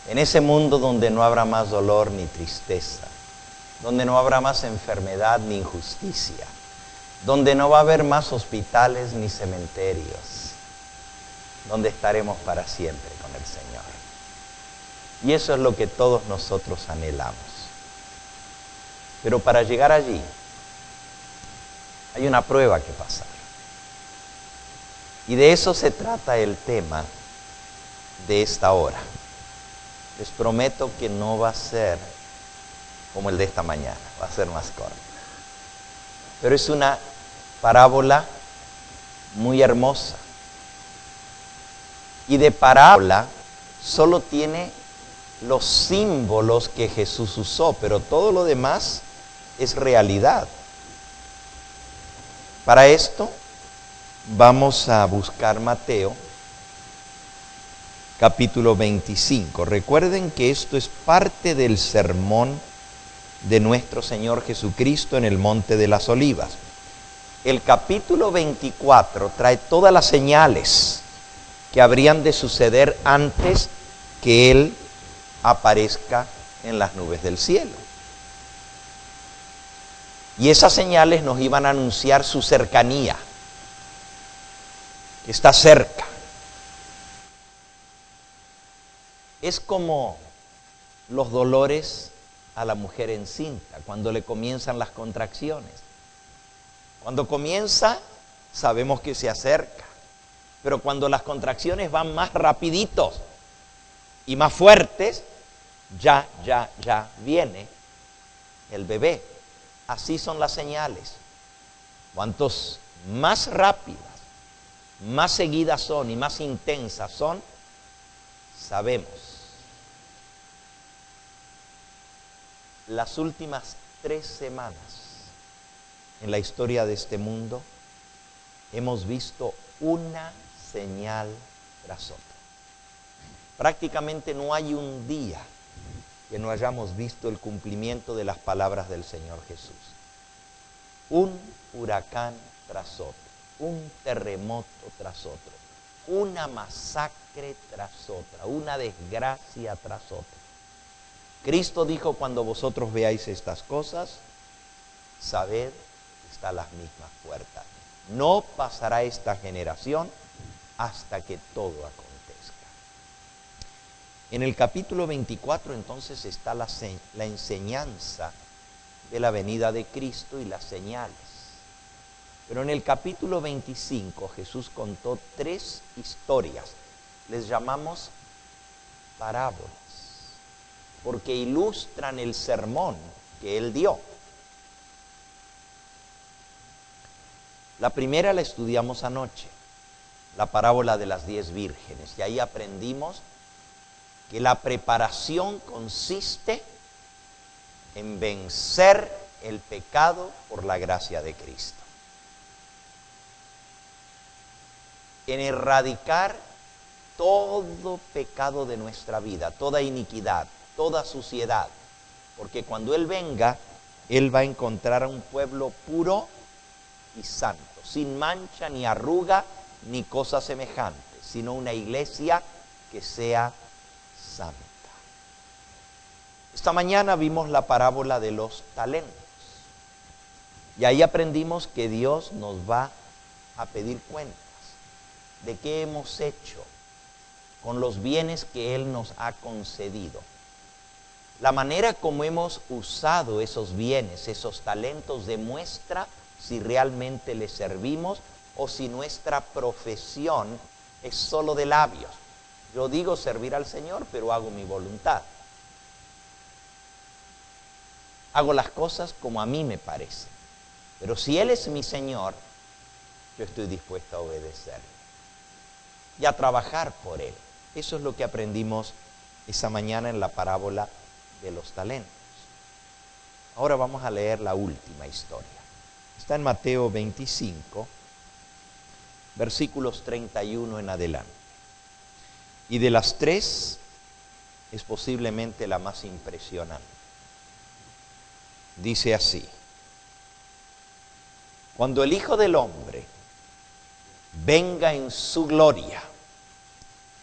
En ese mundo donde no habrá más dolor ni tristeza, donde no habrá más enfermedad ni injusticia, donde no va a haber más hospitales ni cementerios, donde estaremos para siempre con el Señor. Y eso es lo que todos nosotros anhelamos. Pero para llegar allí, hay una prueba que pasar. Y de eso se trata el tema de esta hora. Les prometo que no va a ser como el de esta mañana, va a ser más corto. Pero es una parábola muy hermosa. Y de parábola solo tiene los símbolos que Jesús usó, pero todo lo demás es realidad. Para esto vamos a buscar Mateo capítulo 25. Recuerden que esto es parte del sermón de nuestro Señor Jesucristo en el Monte de las Olivas. El capítulo 24 trae todas las señales que habrían de suceder antes que Él aparezca en las nubes del cielo. Y esas señales nos iban a anunciar su cercanía, que está cerca. Es como los dolores a la mujer encinta, cuando le comienzan las contracciones. Cuando comienza, sabemos que se acerca, pero cuando las contracciones van más rapiditos y más fuertes, ya viene el bebé. Así son las señales. Cuantos más rápidas, más seguidas son y más intensas son, sabemos. Las últimas 3 semanas en la historia de este mundo hemos visto una señal tras otra. Prácticamente no hay un día que no hayamos visto el cumplimiento de las palabras del Señor Jesús. Un huracán tras otro, un terremoto tras otro, una masacre tras otra, una desgracia tras otra. Cristo dijo: cuando vosotros veáis estas cosas, sabed que está a las mismas puertas. No pasará esta generación hasta que todo acontezca. En el capítulo 24 entonces está la enseñanza de la venida de Cristo y las señales. Pero en el capítulo 25 Jesús contó 3 historias. Les llamamos parábolas, porque ilustran el sermón que Él dio. La primera la estudiamos anoche, la parábola de las 10 vírgenes, y ahí aprendimos que la preparación consiste en vencer el pecado por la gracia de Cristo, en erradicar todo pecado de nuestra vida, toda iniquidad, toda suciedad, porque cuando Él venga, Él va a encontrar a un pueblo puro y santo, sin mancha ni arruga ni cosa semejante, sino una iglesia que sea santa. Esta mañana vimos la parábola de los talentos y ahí aprendimos que Dios nos va a pedir cuentas de qué hemos hecho con los bienes que Él nos ha concedido. La manera como hemos usado esos bienes, esos talentos, demuestra si realmente le servimos o si nuestra profesión es solo de labios. Yo digo servir al Señor, pero hago mi voluntad. Hago las cosas como a mí me parece. Pero si Él es mi Señor, yo estoy dispuesto a obedecerle y a trabajar por Él. Eso es lo que aprendimos esa mañana en la parábola de los talentos. Ahora vamos a leer la última historia. Está en Mateo 25, versículos 31 en adelante. Y de las 3 es posiblemente la más impresionante. Dice así: cuando el Hijo del Hombre venga en su gloria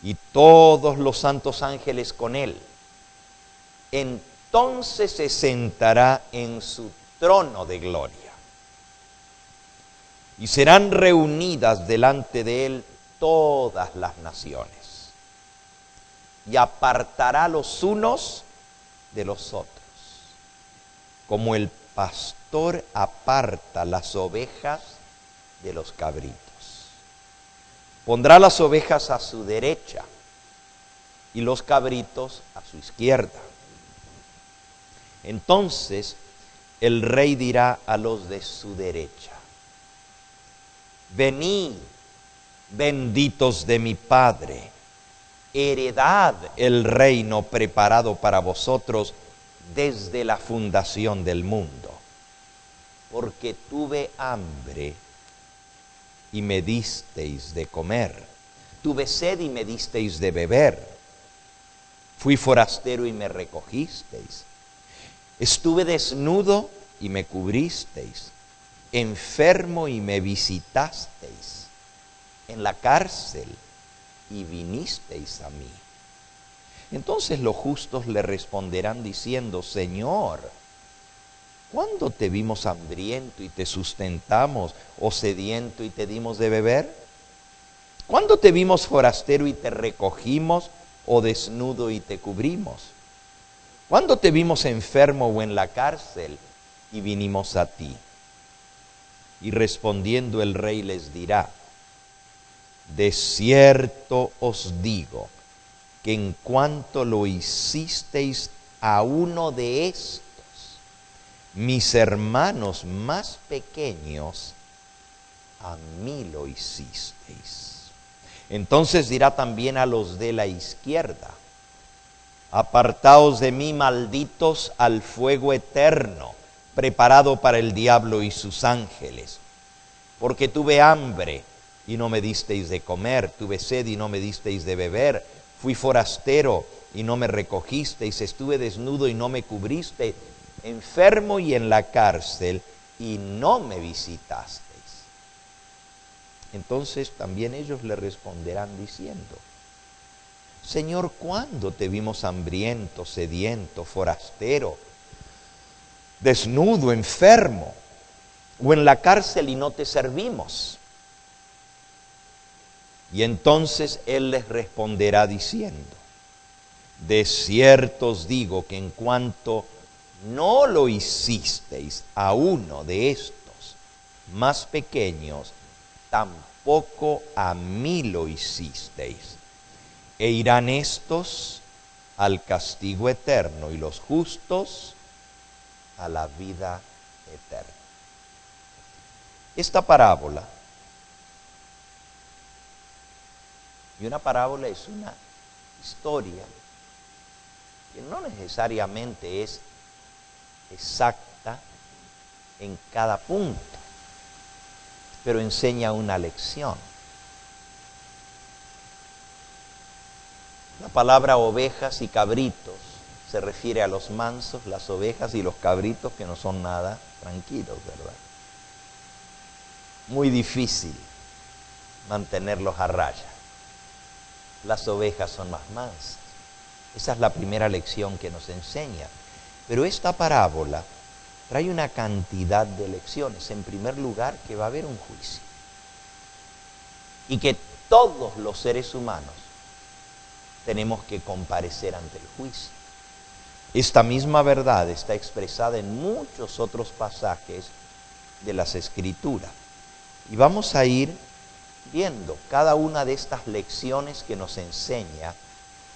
y todos los santos ángeles con Él, entonces se sentará en su trono de gloria. Y serán reunidas delante de él todas las naciones. Y apartará los unos de los otros, como el pastor aparta las ovejas de los cabritos. Pondrá las ovejas a su derecha y los cabritos a su izquierda. Entonces el rey dirá a los de su derecha: venid, benditos de mi Padre, heredad el reino preparado para vosotros desde la fundación del mundo. Porque tuve hambre y me disteis de comer, tuve sed y me disteis de beber, fui forastero y me recogisteis, estuve desnudo y me cubristeis, enfermo y me visitasteis, en la cárcel y vinisteis a mí. Entonces los justos le responderán diciendo: Señor, ¿cuándo te vimos hambriento y te sustentamos, o sediento y te dimos de beber? ¿Cuándo te vimos forastero y te recogimos, o desnudo y te cubrimos? ¿Cuándo te vimos enfermo o en la cárcel y vinimos a ti? Y respondiendo el rey les dirá: de cierto os digo, que en cuanto lo hicisteis a uno de estos, mis hermanos más pequeños, a mí lo hicisteis. Entonces dirá también a los de la izquierda: apartaos de mí, malditos, al fuego eterno, preparado para el diablo y sus ángeles. Porque tuve hambre y no me disteis de comer, tuve sed y no me disteis de beber, fui forastero y no me recogisteis, estuve desnudo y no me cubristeis, enfermo y en la cárcel y no me visitasteis. Entonces también ellos le responderán diciendo: Señor, ¿cuándo te vimos hambriento, sediento, forastero, desnudo, enfermo, o en la cárcel y no te servimos? Y entonces él les responderá diciendo: de cierto os digo que en cuanto no lo hicisteis a uno de estos más pequeños, tampoco a mí lo hicisteis. E irán estos al castigo eterno y los justos a la vida eterna. Esta parábola, y una parábola es una historia que no necesariamente es exacta en cada punto, pero enseña una lección. La palabra ovejas y cabritos se refiere a los mansos, las ovejas, y los cabritos que no son nada tranquilos, ¿verdad? Muy difícil mantenerlos a raya. Las ovejas son más mansas. Esa es la primera lección que nos enseña. Pero esta parábola trae una cantidad de lecciones. En primer lugar, que va a haber un juicio. Y que todos los seres humanos tenemos que comparecer ante el juicio. Esta misma verdad está expresada en muchos otros pasajes de las Escrituras. Y vamos a ir viendo cada una de estas lecciones que nos enseña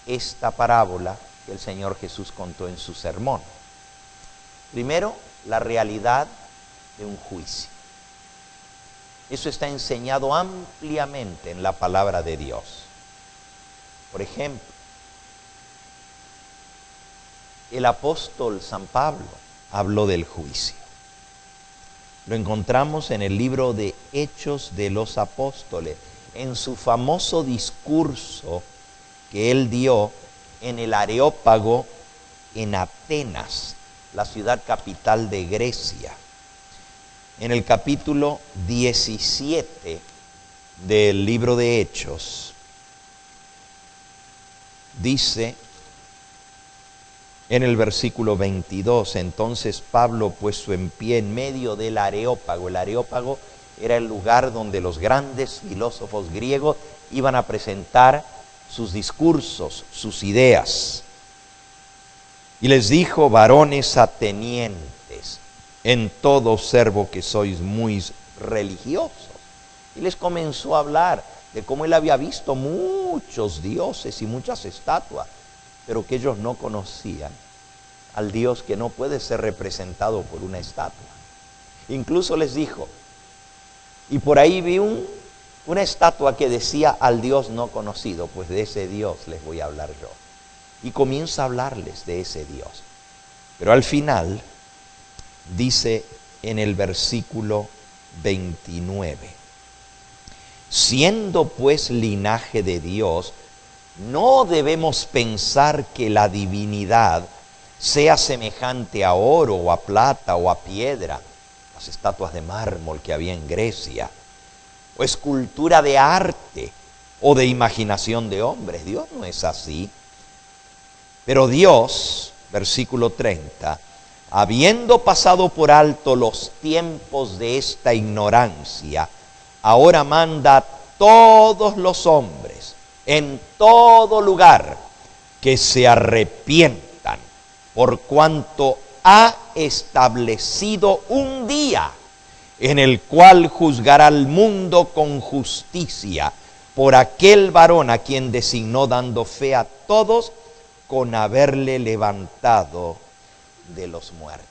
esta parábola que el Señor Jesús contó en su sermón. Primero, la realidad de un juicio. Eso está enseñado ampliamente en la palabra de Dios. Por ejemplo, el apóstol San Pablo habló del juicio. Lo encontramos en el libro de Hechos de los Apóstoles, en su famoso discurso que él dio en el Areópago en Atenas, la ciudad capital de Grecia. En el capítulo 17 del libro de Hechos, dice En el versículo 22, entonces Pablo puesto en pie en medio del Areópago. El Areópago era el lugar donde los grandes filósofos griegos iban a presentar sus discursos, sus ideas. Y les dijo: varones atenienses, en todo observo que sois muy religiosos. Y les comenzó a hablar de cómo él había visto muchos dioses y muchas estatuas, pero que ellos no conocían al Dios que no puede ser representado por una estatua. Incluso les dijo, y por ahí vi una estatua que decía al Dios no conocido, pues de ese Dios les voy a hablar yo. Y comienza a hablarles de ese Dios. Pero al final dice en el versículo 29, siendo pues linaje de Dios, no debemos pensar que la divinidad sea semejante a oro o a plata o a piedra, las estatuas de mármol que había en Grecia, o escultura de arte o de imaginación de hombres. Dios no es así. Pero Dios, versículo 30, habiendo pasado por alto los tiempos de esta ignorancia, ahora manda a todos los hombres en todo lugar que se arrepientan, por cuanto ha establecido un día en el cual juzgará al mundo con justicia por aquel varón a quien designó, dando fe a todos con haberle levantado de los muertos.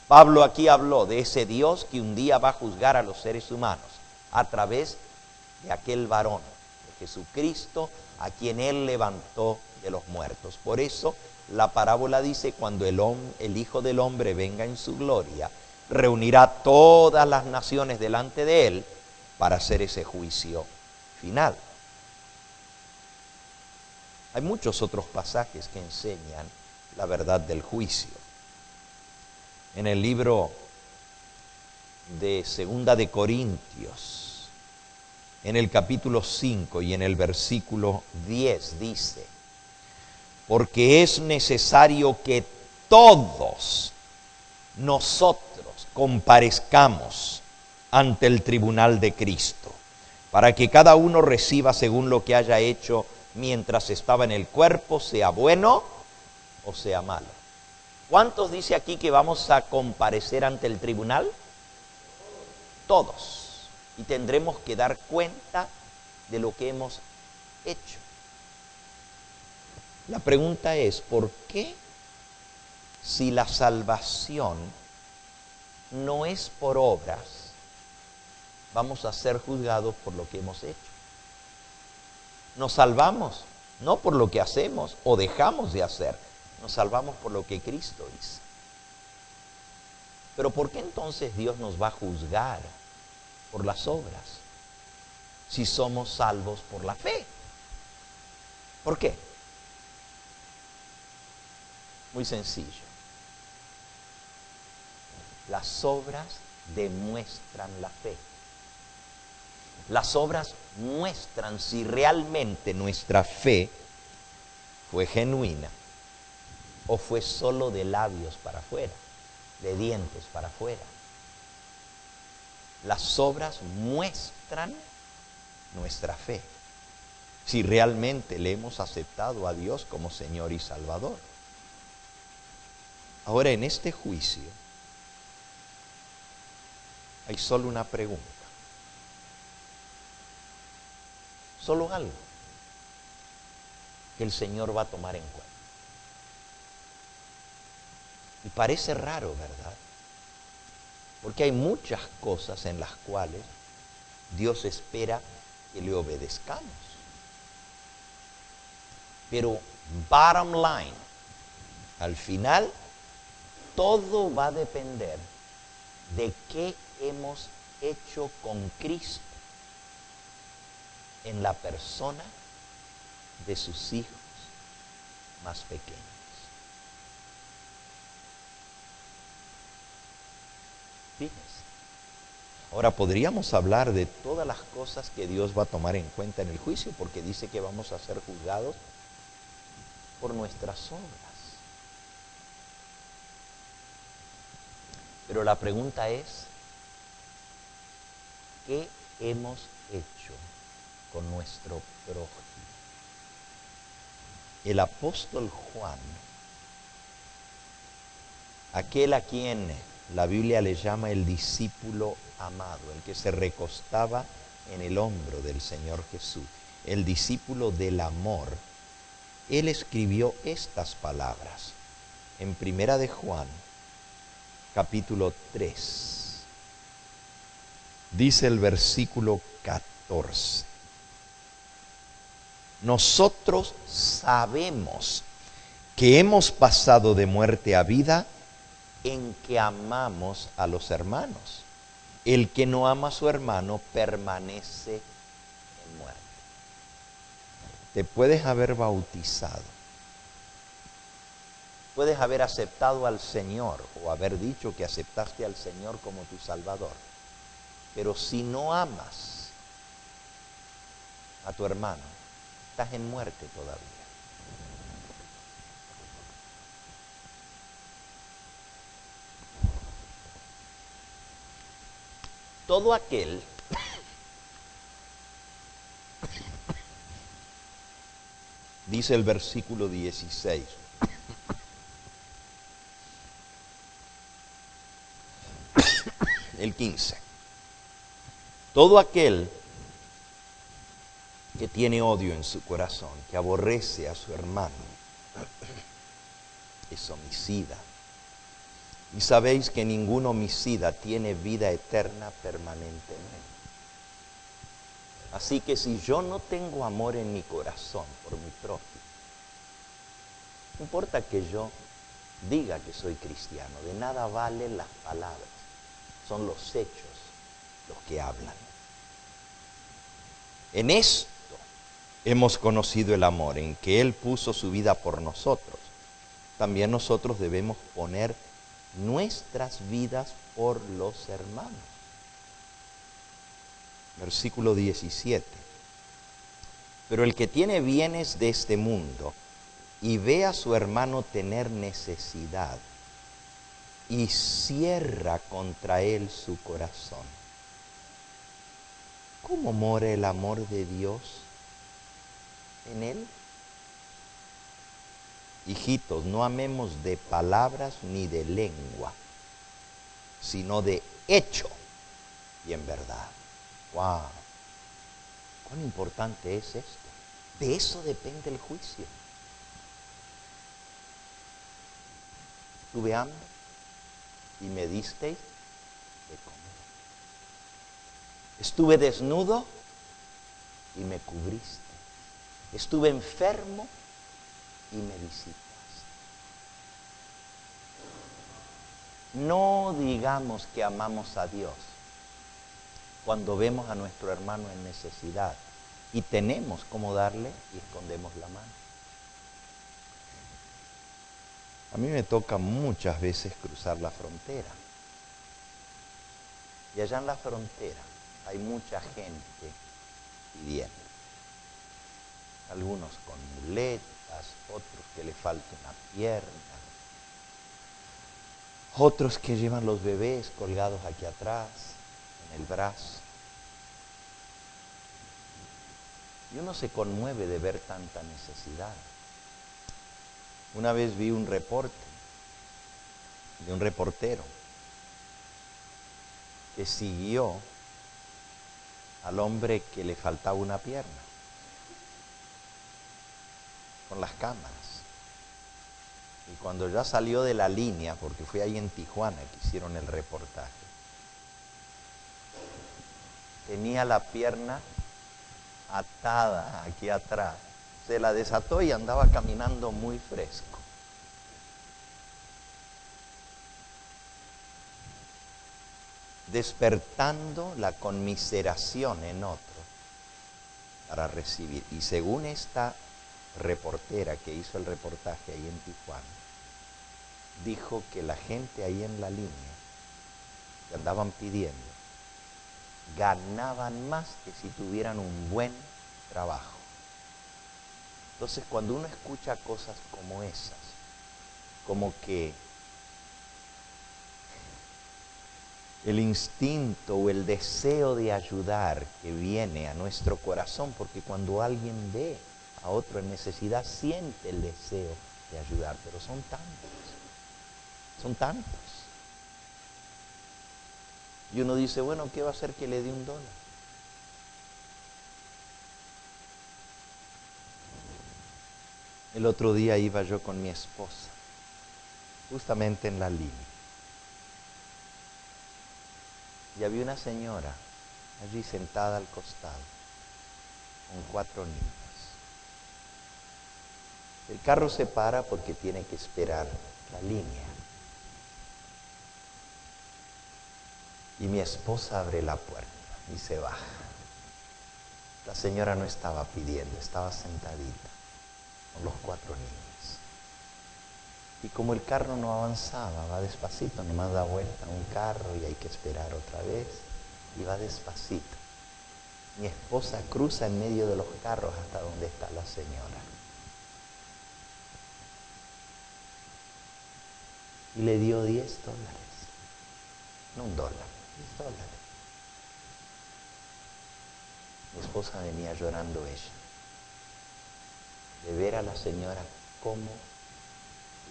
Pablo aquí habló de ese Dios que un día va a juzgar a los seres humanos a través de aquel varón, de Jesucristo, a quien él levantó de los muertos. Por eso la parábola dice: cuando el Hijo del Hombre venga en su gloria, reunirá todas las naciones delante de él para hacer ese juicio final. Hay muchos otros pasajes que enseñan la verdad del juicio. En el libro de Segunda de Corintios, en el capítulo 5 y en el versículo 10 dice: porque es necesario que todos nosotros comparezcamos ante el tribunal de Cristo, para que cada uno reciba según lo que haya hecho mientras estaba en el cuerpo, sea bueno o sea malo. ¿Cuántos dice aquí que vamos a comparecer ante el tribunal? Todos. Y tendremos que dar cuenta de lo que hemos hecho. La pregunta es: ¿por qué, si la salvación no es por obras, vamos a ser juzgados por lo que hemos hecho? Nos salvamos no por lo que hacemos o dejamos de hacer, nos salvamos por lo que Cristo hizo. Pero ¿por qué entonces Dios nos va a juzgar por las obras si somos salvos por la fe? ¿Por qué? Muy sencillo. Las obras demuestran la fe. Las obras muestran si realmente nuestra fe fue genuina o fue solo de labios para afuera, de dientes para afuera. Las obras muestran nuestra fe, si realmente le hemos aceptado a Dios como Señor y Salvador. Ahora, en este juicio hay solo una pregunta, solo algo que el Señor va a tomar en cuenta. Y parece raro, ¿verdad? Porque hay muchas cosas en las cuales Dios espera que le obedezcamos. Pero bottom line, al final, todo va a depender de qué hemos hecho con Cristo en la persona de sus hijos más pequeños. Fíjense. Ahora podríamos hablar de todas las cosas que Dios va a tomar en cuenta en el juicio, porque dice que vamos a ser juzgados por nuestras obras. Pero la pregunta es, ¿qué hemos hecho con nuestro prójimo? El apóstol Juan, aquel a quien la Biblia le llama el discípulo amado, el que se recostaba en el hombro del Señor Jesús, el discípulo del amor, él escribió estas palabras en Primera de Juan, capítulo 3. Dice el versículo 14. Nosotros sabemos que hemos pasado de muerte a vida en que amamos a los hermanos. El que no ama a su hermano permanece en muerte. Te puedes haber bautizado, puedes haber aceptado al Señor o haber dicho que aceptaste al Señor como tu Salvador, pero si no amas a tu hermano, estás en muerte todavía. Todo aquel dice el versículo 16, el 15, todo aquel que tiene odio en su corazón, que aborrece a su hermano, es homicida. Y sabéis que ningún homicida tiene vida eterna permanentemente. Así que si yo no tengo amor en mi corazón por mi prójimo, no importa que yo diga que soy cristiano, de nada valen las palabras, son los hechos los que hablan. En esto hemos conocido el amor, en que Él puso su vida por nosotros. También nosotros debemos poner nuestras vidas por los hermanos. Versículo 17. Pero el que tiene bienes de este mundo y ve a su hermano tener necesidad y cierra contra él su corazón, ¿cómo mora el amor de Dios en él? Hijitos, no amemos de palabras ni de lengua, sino de hecho y en verdad. ¡Wow! ¿Cuán importante es esto? De eso depende el juicio. Tuve hambre y me disteis de comer. Estuve desnudo y me cubriste. Estuve enfermo y me visitaste. No digamos que amamos a Dios cuando vemos a nuestro hermano en necesidad y tenemos cómo darle y escondemos la mano. A mí me toca muchas veces cruzar la frontera. Y allá en la frontera hay mucha gente pidiendo. Algunos con muletas, otros que le falta una pierna, otros que llevan los bebés colgados aquí atrás, en el brazo. Y uno se conmueve de ver tanta necesidad. Una vez vi un reporte de un reportero que siguió al hombre que le faltaba una pierna con las cámaras. Y cuando ya salió de la línea, porque fue ahí en Tijuana que hicieron el reportaje, tenía la pierna atada aquí atrás. Se la desató y andaba caminando muy fresco. Despertando la conmiseración en otro para recibir. Y según esta reportera que hizo el reportaje ahí en Tijuana, dijo que la gente ahí en la línea que andaban pidiendo ganaban más que si tuvieran un buen trabajo. Entonces, cuando uno escucha cosas como esas, como que el instinto o el deseo de ayudar que viene a nuestro corazón, porque cuando alguien ve a otro en necesidad, siente el deseo de ayudar, pero son tantos. Y uno dice, bueno, ¿qué va a hacer que le dé $1? El otro día iba yo con mi esposa, justamente en la línea, y había una señora allí sentada al costado, con 4 niños. El carro se para porque tiene que esperar la línea. Y mi esposa abre la puerta y se baja. La señora no estaba pidiendo, estaba sentadita con los 4 niños. Y como el carro no avanzaba, va despacito, nomás da vuelta un carro y hay que esperar otra vez. Y va despacito. Mi esposa cruza en medio de los carros hasta donde está la señora. Y le dio $10. No $1, $10. Mi esposa venía llorando ella, de ver a la señora cómo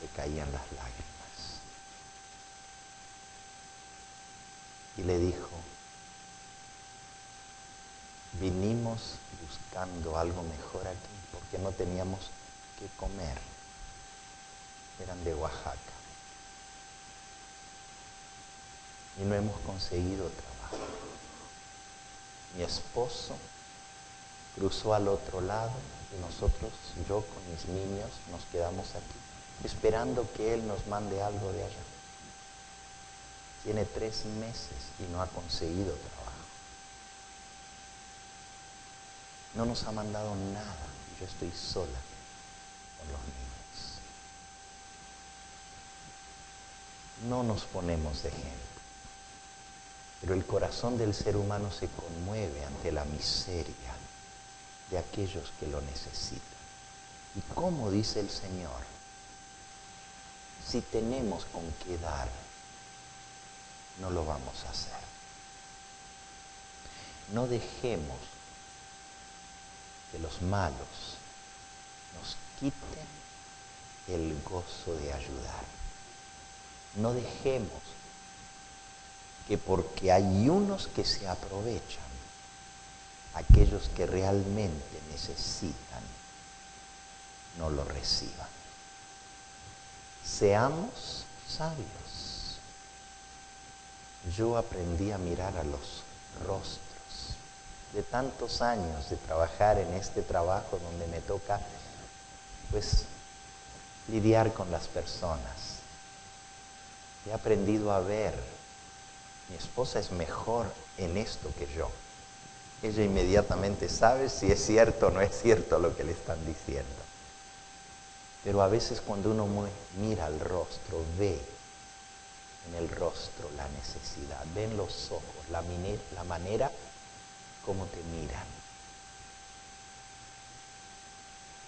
le caían las lágrimas. Y le dijo, vinimos buscando algo mejor aquí porque no teníamos que comer. Eran de Oaxaca. Y no hemos conseguido trabajo. Mi esposo cruzó al otro lado y nosotros, yo con mis niños, nos quedamos aquí, esperando que él nos mande algo de allá. Tiene 3 meses y no ha conseguido trabajo. No nos ha mandado nada. Yo estoy sola con los niños. No nos ponemos de ejemplo. Pero el corazón del ser humano se conmueve ante la miseria de aquellos que lo necesitan. Y como dice el Señor, si tenemos con qué dar, no lo vamos a hacer. No dejemos que los malos nos quiten el gozo de ayudar. No dejemos que porque hay unos que se aprovechan, aquellos que realmente necesitan no lo reciban. Seamos sabios. Yo aprendí a mirar a los rostros de tantos años de trabajar en este trabajo donde me toca, pues, lidiar con las personas. He aprendido a ver, mi esposa es mejor en esto que yo. Ella inmediatamente sabe si es cierto o no es cierto lo que le están diciendo. Pero a veces cuando uno mira al rostro, ve en el rostro la necesidad, ve en los ojos la manera como te miran.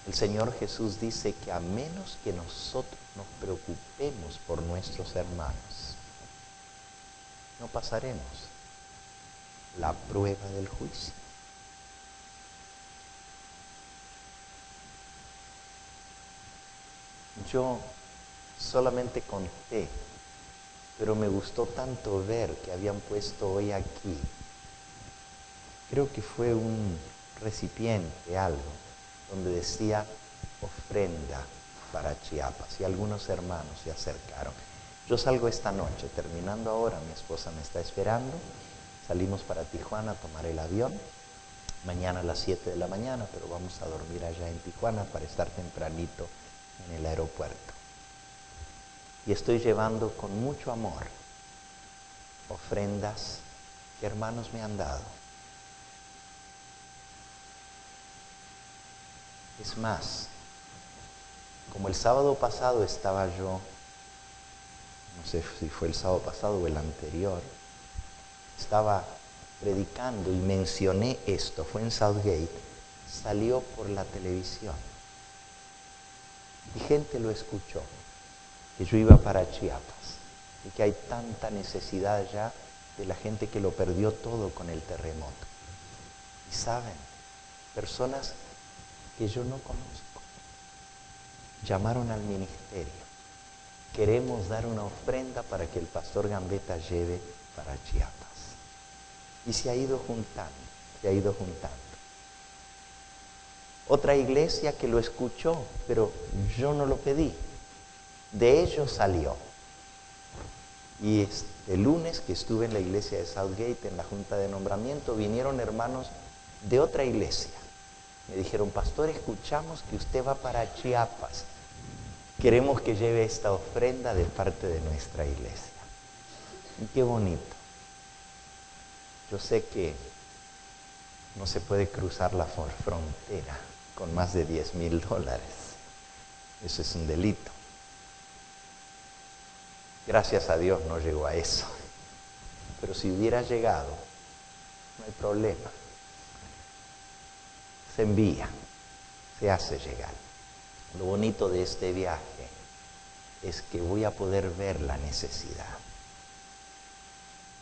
El Señor Jesús dice que a menos que nosotros nos preocupemos por nuestros hermanos, no pasaremos la prueba del juicio. Yo solamente conté, pero me gustó tanto ver que habían puesto hoy aquí, creo que fue un recipiente, algo, donde decía ofrenda para Chiapas, y algunos hermanos se acercaron. Yo salgo esta noche, terminando ahora, mi esposa me está esperando, salimos para Tijuana a tomar el avión, mañana a las 7 de la mañana, pero vamos a dormir allá en Tijuana para estar tempranito en el aeropuerto. Y estoy llevando con mucho amor ofrendas que hermanos me han dado. Es más, como el sábado pasado estaba yo, no sé si fue el sábado pasado o el anterior, estaba predicando y mencioné esto, fue en Southgate, salió por la televisión. Y gente lo escuchó, que yo iba para Chiapas y que hay tanta necesidad ya de la gente que lo perdió todo con el terremoto. Y saben, personas que yo no conozco llamaron al ministerio. Queremos dar una ofrenda para que el pastor Gambetta lleve para Chiapas. Y se ha ido juntando, se ha ido juntando. Otra iglesia que lo escuchó, pero yo no lo pedí. De ellos salió. Y el lunes que estuve en la iglesia de Southgate, en la junta de nombramiento, vinieron hermanos de otra iglesia. Me dijeron, pastor, escuchamos que usted va para Chiapas. Queremos que lleve esta ofrenda de parte de nuestra iglesia. Y qué bonito. Yo sé que no se puede cruzar la frontera con más de $10,000. Eso es un delito. Gracias a Dios no llegó a eso. Pero si hubiera llegado, no hay problema. Se envía, se hace llegar. Lo bonito de este viaje es que voy a poder ver la necesidad.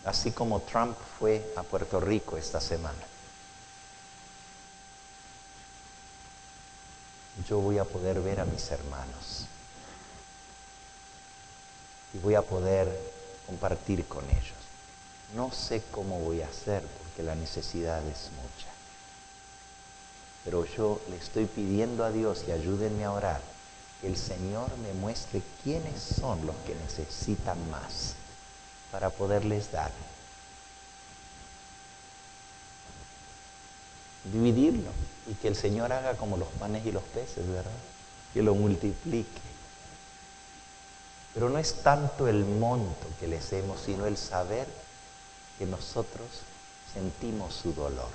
Así como Trump fue a Puerto Rico esta semana, yo voy a poder ver a mis hermanos y voy a poder compartir con ellos. No sé cómo voy a hacer porque la necesidad es mucha. Pero yo le estoy pidiendo a Dios, y ayúdenme a orar, que el Señor me muestre quiénes son los que necesitan más para poderles dar. Dividirlo y que el Señor haga como los panes y los peces, ¿verdad? Que lo multiplique. Pero no es tanto el monto que les demos, sino el saber que nosotros sentimos su dolor.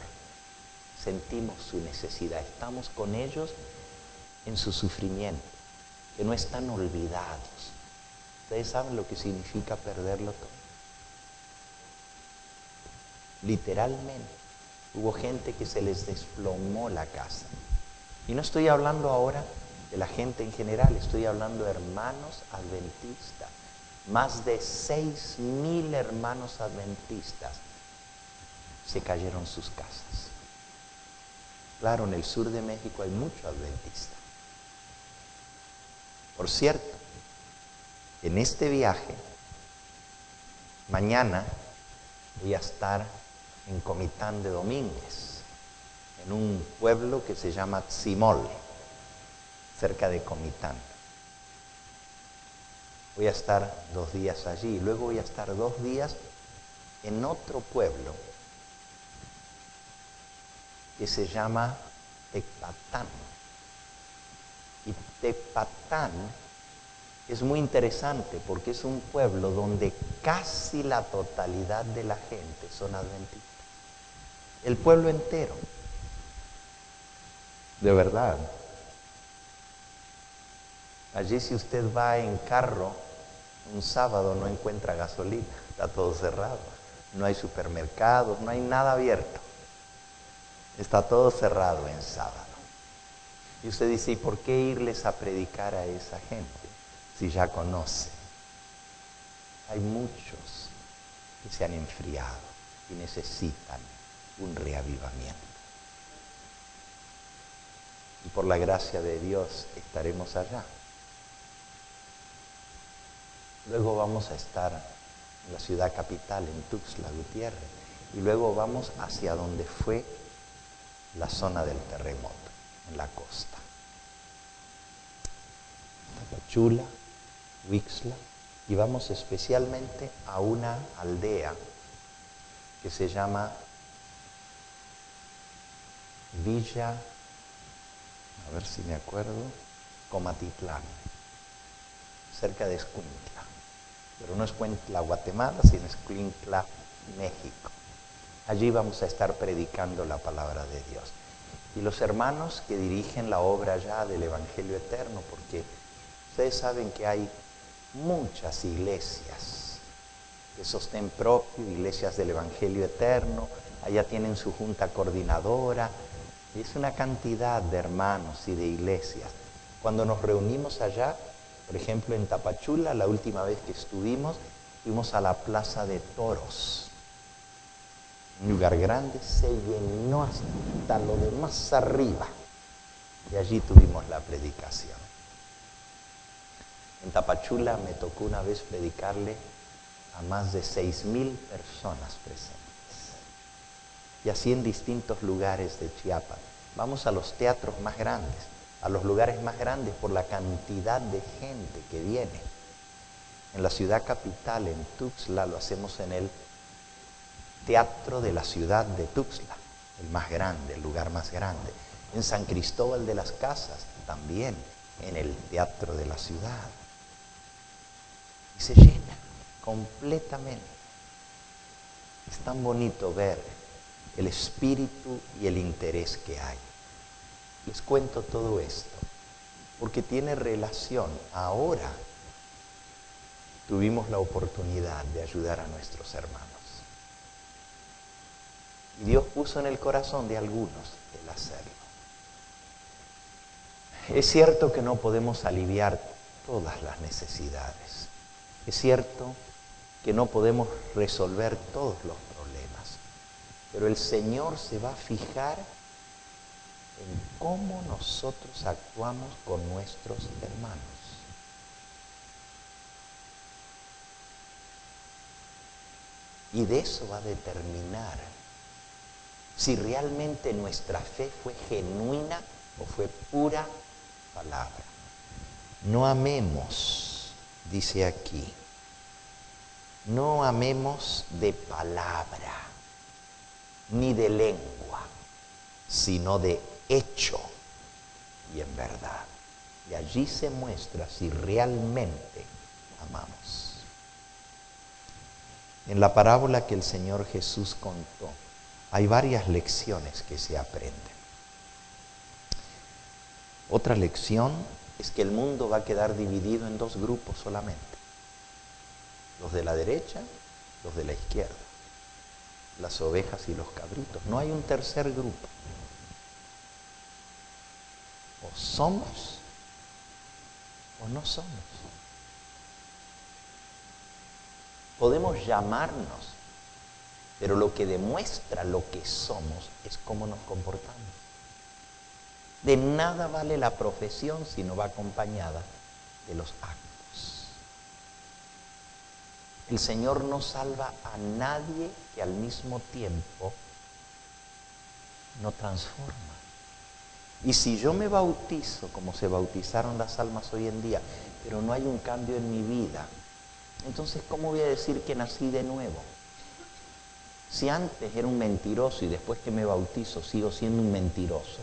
Sentimos su necesidad, estamos con ellos en su sufrimiento, que no están olvidados. ¿Ustedes saben lo que significa perderlo todo? Literalmente, hubo gente que se les desplomó la casa. Y no estoy hablando ahora de la gente en general, estoy hablando de hermanos adventistas. Más de 6,000 hermanos adventistas se cayeron sus casas. Claro, en el sur de México hay mucho adventista. Por cierto, en este viaje, mañana voy a estar en Comitán de Domínguez, en un pueblo que se llama Tzimol, cerca de Comitán. Voy a estar 2 días allí, y luego voy a estar 2 días en otro pueblo que se llama Tecpatán. Y Tecpatán es muy interesante porque es un pueblo donde casi la totalidad de la gente son adventistas. El pueblo entero. De verdad. Allí si usted va en carro un sábado no encuentra gasolina, está todo cerrado. No hay supermercados, no hay nada abierto. Está todo cerrado en sábado. Y usted dice, ¿y por qué irles a predicar a esa gente si ya conoce? Hay muchos que se han enfriado y necesitan un reavivamiento. Y por la gracia de Dios estaremos allá. Luego vamos a estar en la ciudad capital, en Tuxtla Gutiérrez. Y luego vamos hacia donde fue la zona del terremoto, en la costa. Tapachula, Huixla, y vamos especialmente a una aldea que se llama Villa, a ver si me acuerdo, Comatitlán, cerca de Escuintla. Pero no es Escuintla, Guatemala, sino Escuintla, México. Allí vamos a estar predicando la palabra de Dios. Y los hermanos que dirigen la obra ya del Evangelio Eterno, porque ustedes saben que hay muchas iglesias de sostén propio, iglesias del Evangelio Eterno, allá tienen su junta coordinadora, y es una cantidad de hermanos y de iglesias. Cuando nos reunimos allá, por ejemplo en Tapachula, la última vez que estuvimos, fuimos a la Plaza de Toros. Un lugar grande, se llenó hasta lo de más arriba. Y allí tuvimos la predicación. En Tapachula me tocó una vez predicarle a más de 6,000 personas presentes. Y así en distintos lugares de Chiapas. Vamos a los teatros más grandes, a los lugares más grandes por la cantidad de gente que viene. En la ciudad capital, en Tuxtla, lo hacemos en el Teatro de la Ciudad de Tuxtla, el más grande, el lugar más grande. En San Cristóbal de las Casas, también en el Teatro de la Ciudad. Y se llena completamente. Es tan bonito ver el espíritu y el interés que hay. Les cuento todo esto porque tiene relación. Ahora tuvimos la oportunidad de ayudar a nuestros hermanos. Y Dios puso en el corazón de algunos el hacerlo. Es cierto que no podemos aliviar todas las necesidades. Es cierto que no podemos resolver todos los problemas. Pero el Señor se va a fijar en cómo nosotros actuamos con nuestros hermanos. Y de eso va a determinar si realmente nuestra fe fue genuina o fue pura palabra. No amemos, dice aquí, no amemos de palabra, ni de lengua, sino de hecho y en verdad. Y allí se muestra si realmente amamos. En la parábola que el Señor Jesús contó, hay varias lecciones que se aprenden. Otra lección es que el mundo va a quedar dividido en dos grupos solamente. Los de la derecha, los de la izquierda. Las ovejas y los cabritos. No hay un tercer grupo. O somos o no somos. Podemos llamarnos, pero lo que demuestra lo que somos es cómo nos comportamos. De nada vale la profesión si no va acompañada de los actos. El Señor no salva a nadie que al mismo tiempo no transforma. Y si yo me bautizo como se bautizaron las almas hoy en día, pero no hay un cambio en mi vida, entonces ¿cómo voy a decir que nací de nuevo? Si antes era un mentiroso y después que me bautizo sigo siendo un mentiroso,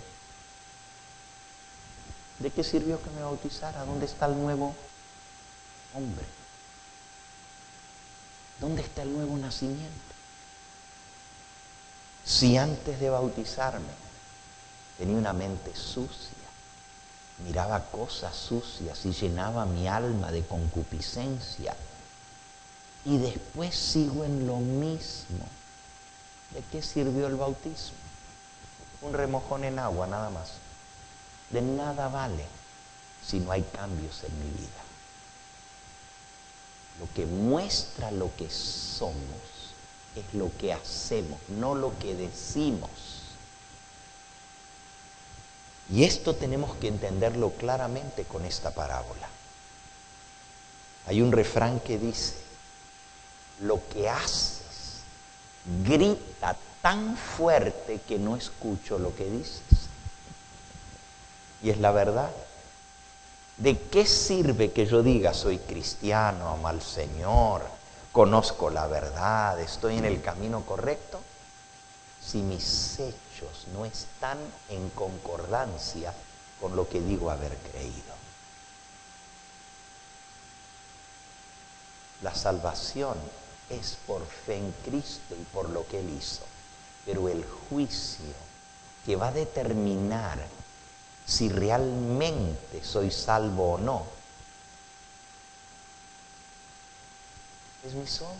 ¿de qué sirvió que me bautizara? ¿Dónde está el nuevo hombre? ¿Dónde está el nuevo nacimiento? Si antes de bautizarme tenía una mente sucia, miraba cosas sucias y llenaba mi alma de concupiscencia, y después sigo en lo mismo, ¿de qué sirvió el bautismo? Un remojón en agua nada más. De nada vale si no hay cambios en mi vida. Lo que muestra lo que somos es lo que hacemos, no lo que decimos. Y esto tenemos que entenderlo claramente con esta parábola. Hay un refrán que dice, lo que haces grita tan fuerte que no escucho lo que dices. Y es la verdad. ¿De qué sirve que yo diga soy cristiano, amo al Señor, conozco la verdad, estoy en el camino correcto, si mis hechos no están en concordancia con lo que digo haber creído? La salvación es por fe en Cristo y por lo que Él hizo, pero el juicio que va a determinar si realmente soy salvo o no es mi obra.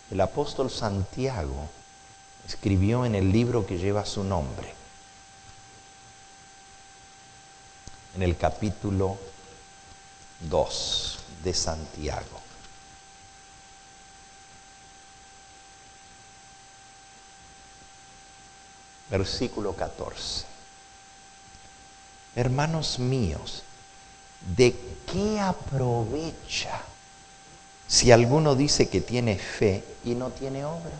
El apóstol Santiago escribió en el libro que lleva su nombre, en el capítulo 2 de Santiago. Versículo 14. Hermanos míos, ¿de qué aprovecha si alguno dice que tiene fe y no tiene obras?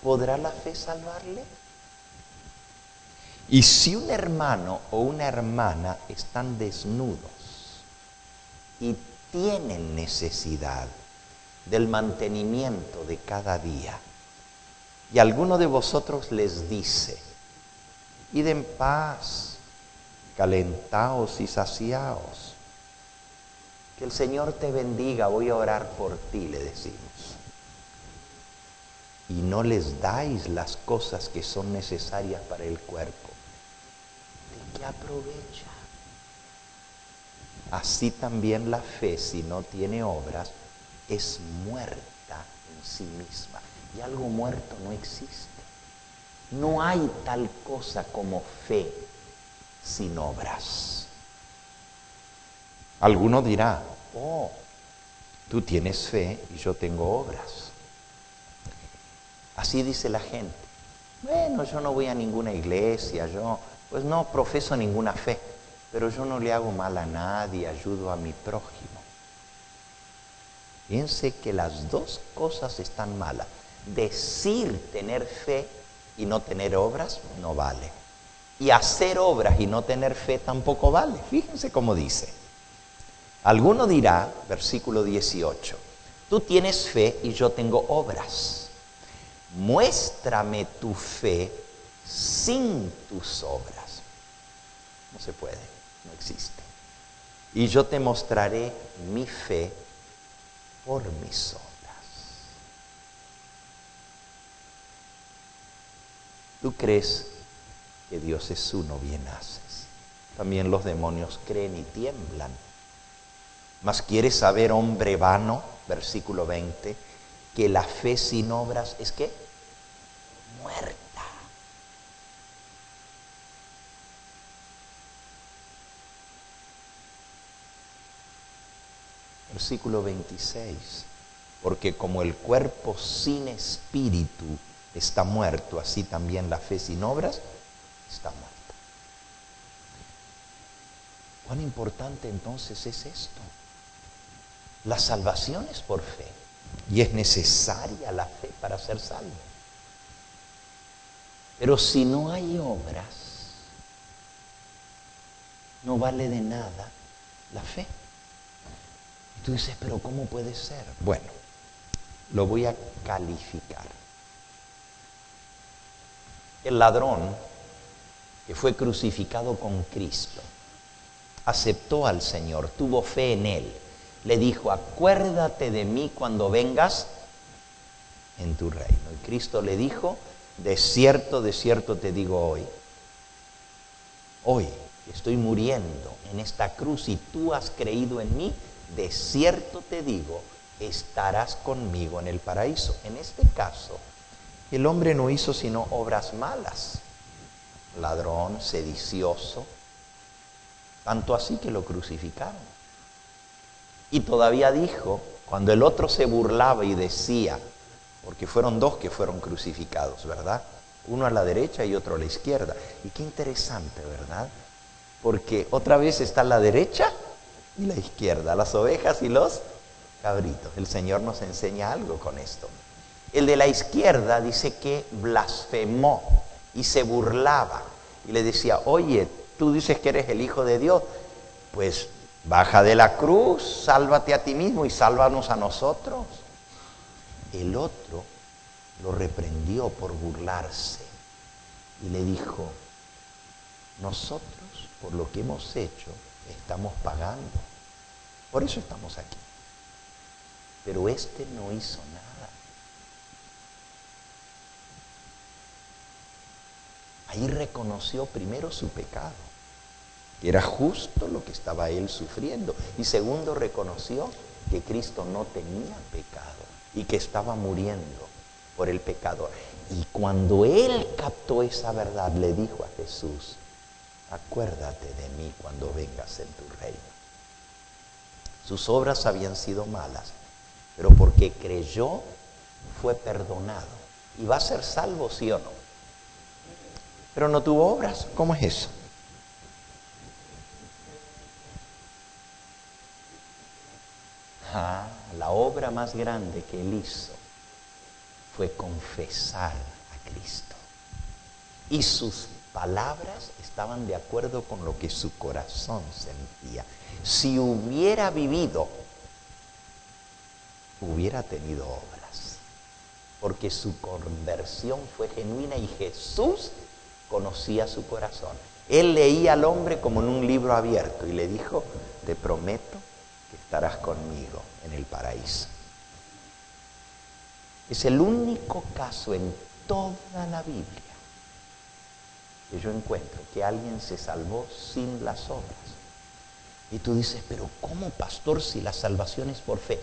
¿Podrá la fe salvarle? Y si un hermano o una hermana están desnudos y tienen necesidad del mantenimiento de cada día, y alguno de vosotros les dice: id en paz, calentaos y saciaos, que el Señor te bendiga, voy a orar por ti, le decimos, y no les dais las cosas que son necesarias para el cuerpo, ¿de qué aprovecha? Así también la fe, si no tiene obras, es muerta en sí misma. Y algo muerto no existe. No hay tal cosa como fe sin obras. Alguno dirá: oh, tú tienes fe y yo tengo obras. Así dice la gente. Bueno, yo no voy a ninguna iglesia, yo pues no profeso ninguna fe, pero yo no le hago mal a nadie, ayudo a mi prójimo. Piense que las dos cosas están malas. Decir tener fe y no tener obras no vale. Y hacer obras y no tener fe tampoco vale. Fíjense cómo dice. Alguno dirá, versículo 18, tú tienes fe y yo tengo obras. Muéstrame tu fe sin tus obras. No se puede, no existe. Y yo te mostraré mi fe por mis obras. ¿Tú crees que Dios es uno? Bien haces. También los demonios creen y tiemblan. Mas ¿quieres saber, hombre vano? Versículo 20, que la fe sin obras es ¿qué? Muerta. Versículo 26, porque como el cuerpo sin espíritu está muerto, así también la fe sin obras está muerta. ¿Cuán importante entonces es esto? La salvación es por fe y es necesaria la fe para ser salvo. Pero si no hay obras, no vale de nada la fe. Y tú dices, pero ¿cómo puede ser? Bueno, lo voy a calificar. El ladrón que fue crucificado con Cristo aceptó al Señor, tuvo fe en Él. Le dijo, acuérdate de mí cuando vengas en tu reino. Y Cristo le dijo, de cierto te digo hoy estoy muriendo en esta cruz y tú has creído en mí, de cierto te digo, estarás conmigo en el paraíso. En este caso, el hombre no hizo sino obras malas, ladrón, sedicioso, tanto así que lo crucificaron. Y todavía dijo, cuando el otro se burlaba y decía, porque fueron dos que fueron crucificados, ¿verdad? Uno a la derecha y otro a la izquierda. Y qué interesante, ¿verdad? Porque otra vez está la derecha y la izquierda, las ovejas y los cabritos. El Señor nos enseña algo con esto. El de la izquierda dice que blasfemó y se burlaba. Y le decía, oye, tú dices que eres el Hijo de Dios, pues baja de la cruz, sálvate a ti mismo y sálvanos a nosotros. El otro lo reprendió por burlarse y le dijo, nosotros por lo que hemos hecho estamos pagando, por eso estamos aquí. Pero este no hizo nada. Ahí reconoció primero su pecado, que era justo lo que estaba él sufriendo. Y segundo, reconoció que Cristo no tenía pecado y que estaba muriendo por el pecado. Y cuando él captó esa verdad, le dijo a Jesús, acuérdate de mí cuando vengas en tu reino. Sus obras habían sido malas, pero porque creyó fue perdonado. ¿Y va a ser salvo, sí o no? Pero no tuvo obras. ¿Cómo es eso? La obra más grande que él hizo fue confesar a Cristo. Y sus palabras estaban de acuerdo con lo que su corazón sentía. Si hubiera vivido, hubiera tenido obras, porque su conversión fue genuina y Jesús conocía su corazón. Él leía al hombre como en un libro abierto y le dijo: te prometo que estarás conmigo en el paraíso. Es el único caso en toda la Biblia que yo encuentro que alguien se salvó sin las obras. Y tú dices: pero ¿cómo, pastor, si la salvación es por fe?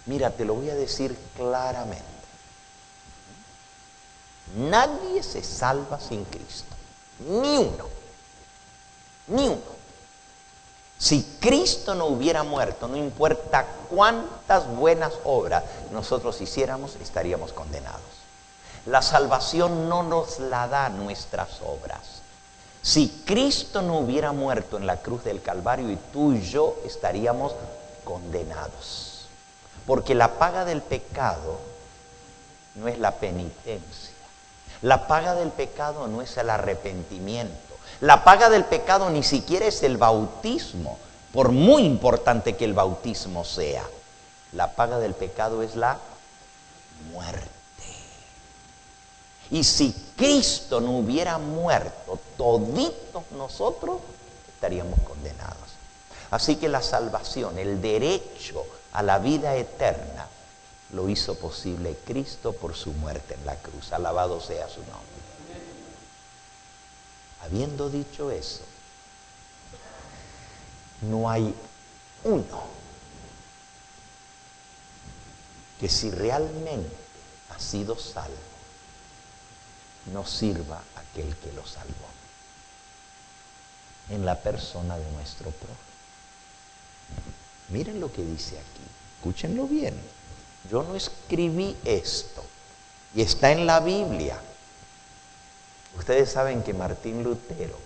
Mira, te lo voy a decir claramente. Nadie se salva sin Cristo. Ni uno. Ni uno. Si Cristo no hubiera muerto, no importa cuántas buenas obras nosotros hiciéramos, estaríamos condenados. La salvación no nos la da nuestras obras. Si Cristo no hubiera muerto en la cruz del Calvario, y tú y yo estaríamos condenados. Porque la paga del pecado no es la penitencia. La paga del pecado no es el arrepentimiento. La paga del pecado ni siquiera es el bautismo, por muy importante que el bautismo sea. La paga del pecado es la muerte. Y si Cristo no hubiera muerto, toditos nosotros estaríamos condenados. Así que la salvación, el derecho a la vida eterna, lo hizo posible Cristo por su muerte en la cruz. Alabado sea su nombre. Habiendo dicho eso, no hay uno que, si realmente ha sido salvo, no sirva a aquel que lo salvó, en la persona de nuestro prójimo. Miren lo que dice aquí, escúchenlo bien. Yo no escribí esto, y está en la Biblia. Ustedes saben que Martín Lutero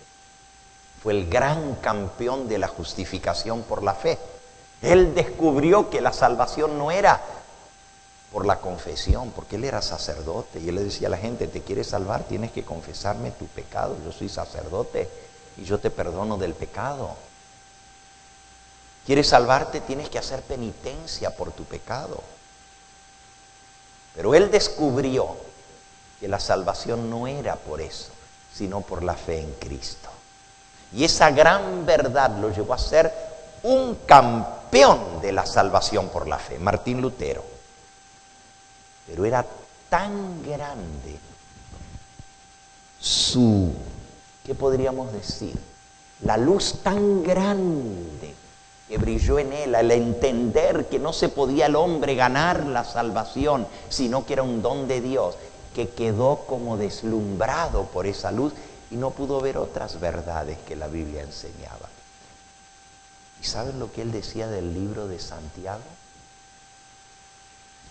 fue el gran campeón de la justificación por la fe. Él descubrió que la salvación no era por la confesión, porque él era sacerdote y él le decía a la gente: te quieres salvar, tienes que confesarme tu pecado. Yo soy sacerdote y yo te perdono del pecado. ¿Quieres salvarte? Tienes que hacer penitencia por tu pecado. Pero él descubrió que la salvación no era por eso, sino por la fe en Cristo. Y esa gran verdad lo llevó a ser un campeón de la salvación por la fe, Martín Lutero. Pero era tan grande ¿qué podríamos decir? La luz tan grande que brilló en él al entender que no se podía el hombre ganar la salvación, sino que era un don de Dios, que quedó como deslumbrado por esa luz y no pudo ver otras verdades que la Biblia enseñaba. ¿Y saben lo que él decía del libro de Santiago?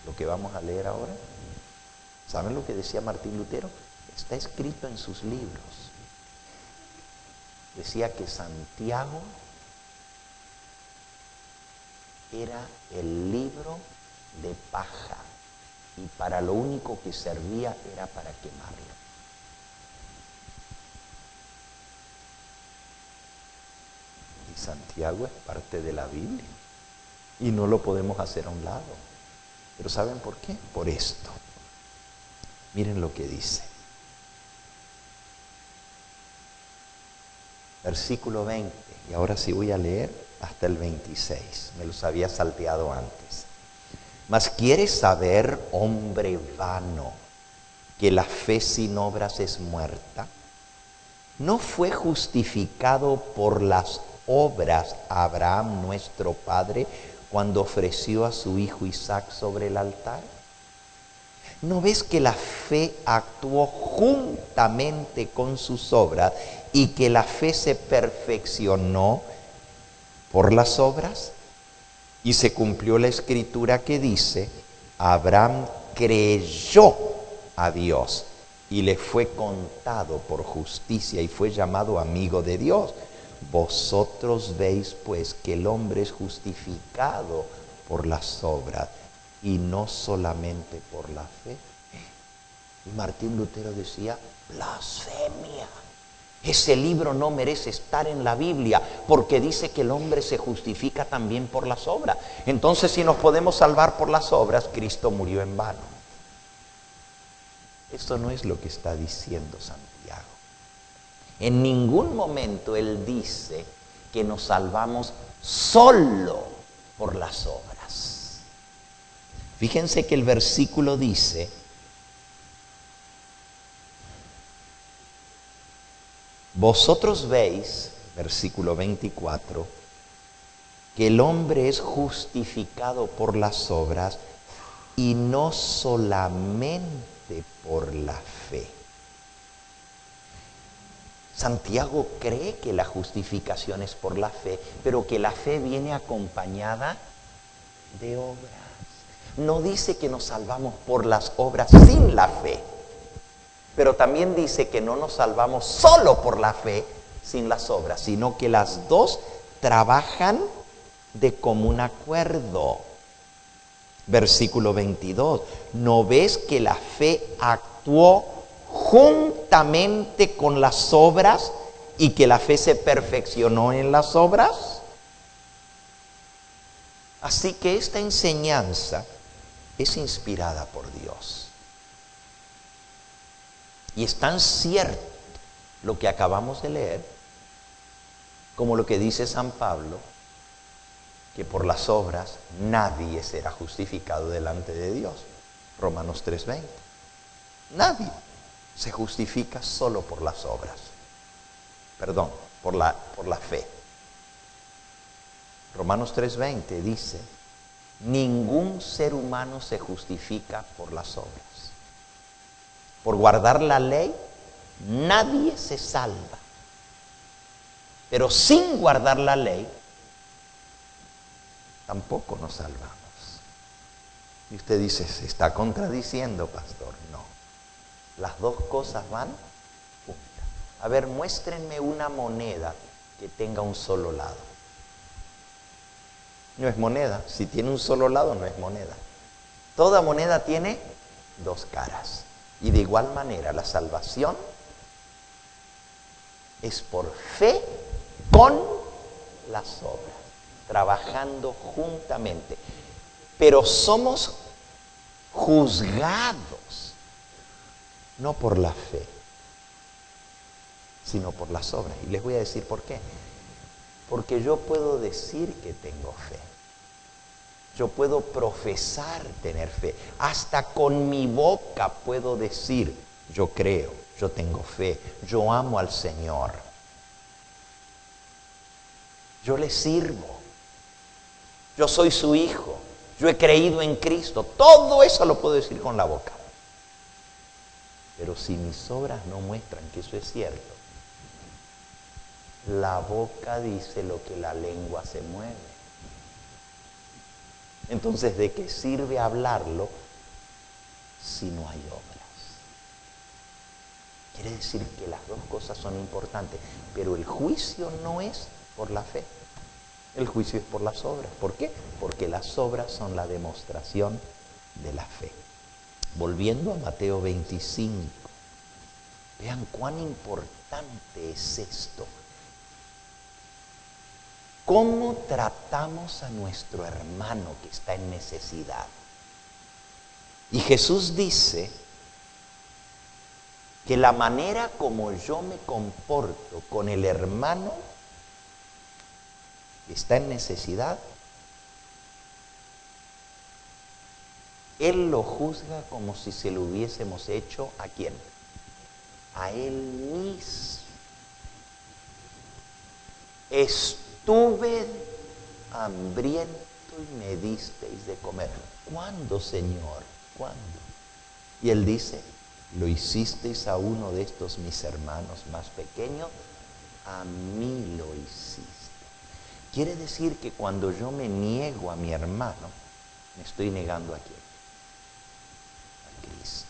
Lo que vamos a leer ahora. ¿Saben lo que decía Martín Lutero? Está escrito en sus libros. Decía que Santiago era el libro de paja y para lo único que servía era para quemarlo. Y Santiago es parte de la Biblia y no lo podemos hacer a un lado. Pero ¿saben por qué? Por esto. Miren lo que dice. Versículo 20, y ahora sí voy a leer hasta el 26, me los había salteado antes. Mas ¿quieres saber, hombre vano, que la fe sin obras es muerta? ¿No fue justificado por las obras Abraham nuestro padre cuando ofreció a su hijo Isaac sobre el altar? ¿No ves que la fe actuó juntamente con sus obras y que la fe se perfeccionó por las obras. Y se cumplió la escritura que dice, Abraham creyó a Dios y le fue contado por justicia y fue llamado amigo de Dios. Vosotros veis pues que el hombre es justificado por las obras y no solamente por la fe. Y Martín Lutero decía, blasfemia. Ese libro no merece estar en la Biblia porque dice que el hombre se justifica también por las obras. Entonces, si nos podemos salvar por las obras, Cristo murió en vano. Esto no es lo que está diciendo Santiago. En ningún momento él dice que nos salvamos solo por las obras. Fíjense que el versículo dice, vosotros veis, versículo 24, que el hombre es justificado por las obras y no solamente por la fe. Santiago cree que la justificación es por la fe, pero que la fe viene acompañada de obras. No dice que nos salvamos por las obras sin la fe, pero también dice que no nos salvamos solo por la fe sin las obras, sino que las dos trabajan de común acuerdo. Versículo 22, ¿no ves que la fe actuó juntamente con las obras y que la fe se perfeccionó en las obras? Así que esta enseñanza es inspirada por Dios. Y es tan cierto lo que acabamos de leer, como lo que dice San Pablo, que por las obras nadie será justificado delante de Dios. Romanos 3:20. Nadie se justifica solo por las obras. Perdón, por la fe. Romanos 3:20 dice, ningún ser humano se justifica por las obras. Por guardar la ley, nadie se salva. Pero sin guardar la ley, tampoco nos salvamos. Y usted dice, ¿se está contradiciendo, pastor? No. Las dos cosas van juntas. A ver, muéstrenme una moneda que tenga un solo lado. No es moneda. Si tiene un solo lado, no es moneda. Toda moneda tiene dos caras. Y de igual manera, la salvación es por fe con las obras, trabajando juntamente. Pero somos juzgados no por la fe, sino por las obras. Y les voy a decir por qué. Porque yo puedo decir que tengo fe. Yo puedo profesar tener fe. Hasta con mi boca puedo decir, yo creo, yo tengo fe, yo amo al Señor. Yo le sirvo. Yo soy su hijo. Yo he creído en Cristo. Todo eso lo puedo decir con la boca. Pero si mis obras no muestran que eso es cierto, la boca dice lo que la lengua se mueve. Entonces, ¿de qué sirve hablarlo si no hay obras? Quiere decir que las dos cosas son importantes, pero el juicio no es por la fe. El juicio es por las obras. ¿Por qué? Porque las obras son la demostración de la fe. Volviendo a Mateo 25, vean cuán importante es esto. ¿Cómo tratamos a nuestro hermano que está en necesidad? Y Jesús dice que la manera como yo me comporto con el hermano que está en necesidad, Él lo juzga como si se lo hubiésemos hecho ¿a quién? A Él mismo. Estuve hambriento y me disteis de comer. ¿Cuándo, Señor? ¿Cuándo? Y Él dice, lo hicisteis a uno de estos mis hermanos más pequeños, a mí lo hiciste. Quiere decir que cuando yo me niego a mi hermano, me estoy negando a quién? A Cristo.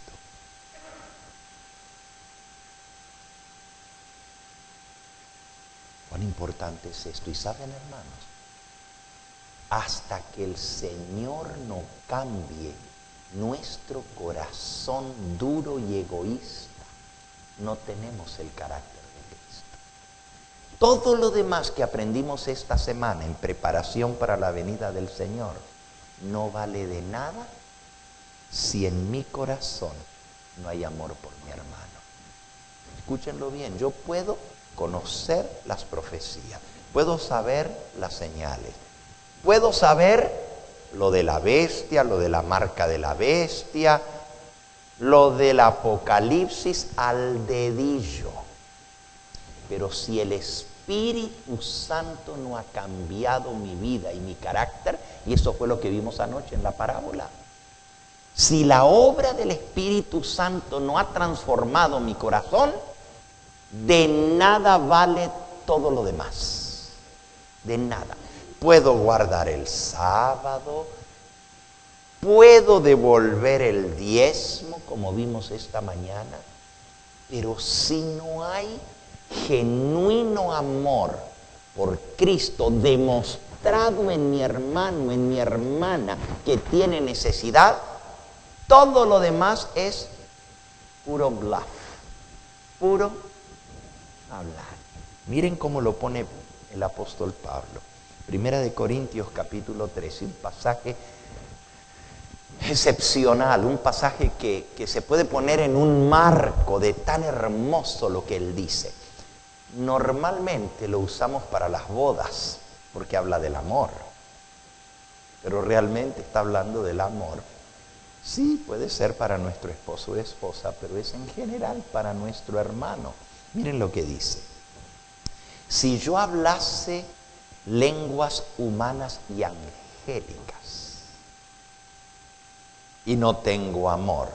Cuán importante es esto. Y saben, hermanos, hasta que el Señor no cambie nuestro corazón duro y egoísta, no tenemos el carácter de Cristo. Todo lo demás que aprendimos esta semana en preparación para la venida del Señor no vale de nada si en mi corazón no hay amor por mi hermano. Escúchenlo bien, yo puedo conocer las profecías, puedo saber las señales, puedo saber lo de la bestia, lo de la marca de la bestia, lo del Apocalipsis al dedillo. Pero si el Espíritu Santo no ha cambiado mi vida y mi carácter, y eso fue lo que vimos anoche en la parábola, si la obra del Espíritu Santo no ha transformado mi corazón, de nada vale todo lo demás. De nada. Puedo guardar el sábado, puedo devolver el diezmo, como vimos esta mañana, pero si no hay genuino amor por Cristo demostrado en mi hermano, en mi hermana que tiene necesidad, todo lo demás es puro bluff, puro hablar. Miren cómo lo pone el apóstol Pablo. Primera de Corintios capítulo 13, un pasaje excepcional, un pasaje que se puede poner en un marco de tan hermoso lo que él dice. Normalmente lo usamos para las bodas, porque habla del amor, pero realmente está hablando del amor. Sí, puede ser para nuestro esposo o esposa, pero es en general para nuestro hermano. Miren lo que dice. Si yo hablase lenguas humanas y angélicas y no tengo amor,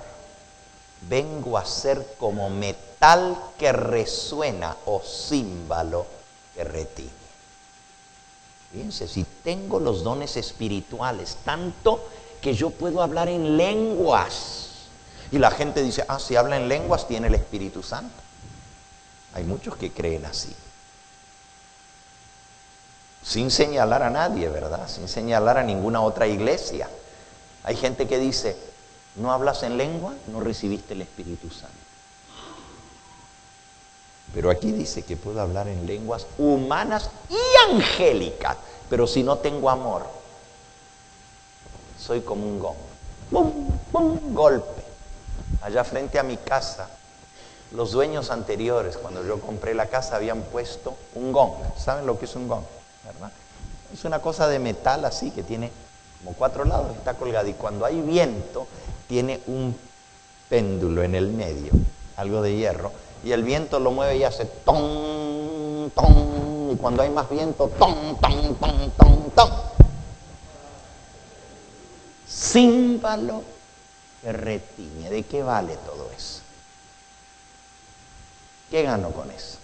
vengo a ser como metal que resuena o címbalo que retiñe. Fíjense, si tengo los dones espirituales, tanto que yo puedo hablar en lenguas, y la gente dice, si habla en lenguas tiene el Espíritu Santo. Hay muchos que creen así. Sin señalar a nadie, ¿verdad? Sin señalar a ninguna otra iglesia. Hay gente que dice, no hablas en lengua, no recibiste el Espíritu Santo. Pero aquí dice que puedo hablar en lenguas humanas y angélicas, pero si no tengo amor, soy como un gong. ¡Bum! ¡Bum! Golpe. Allá frente a mi casa, los dueños anteriores, cuando yo compré la casa, habían puesto un gong. ¿Saben lo que es un gong? ¿Verdad? Es una cosa de metal así que tiene como 4 lados, está colgado, y cuando hay viento tiene un péndulo en el medio, algo de hierro, y el viento lo mueve y hace ton, ton, y cuando hay más viento, ton, ton, ton, ton, ton. Címbalo que retiñe. ¿De qué vale todo eso? ¿Qué gano con eso?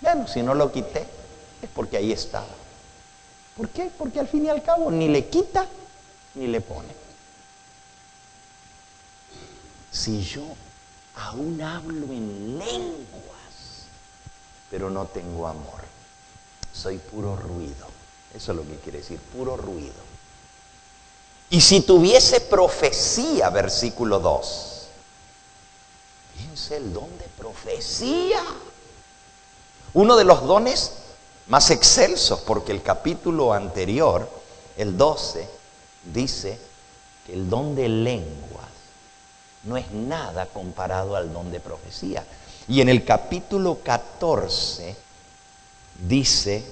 Bueno, si no lo quité, es porque ahí estaba. ¿Por qué? Porque al fin y al cabo ni le quita ni le pone. Si yo aún hablo en lenguas, pero no tengo amor, soy puro ruido. Eso es lo que quiere decir, puro ruido. Y si tuviese profecía, versículo 2, fíjense el don de profecía. Uno de los dones más excelsos, porque el capítulo anterior, el 12, dice que el don de lenguas no es nada comparado al don de profecía. Y en el capítulo 14 dice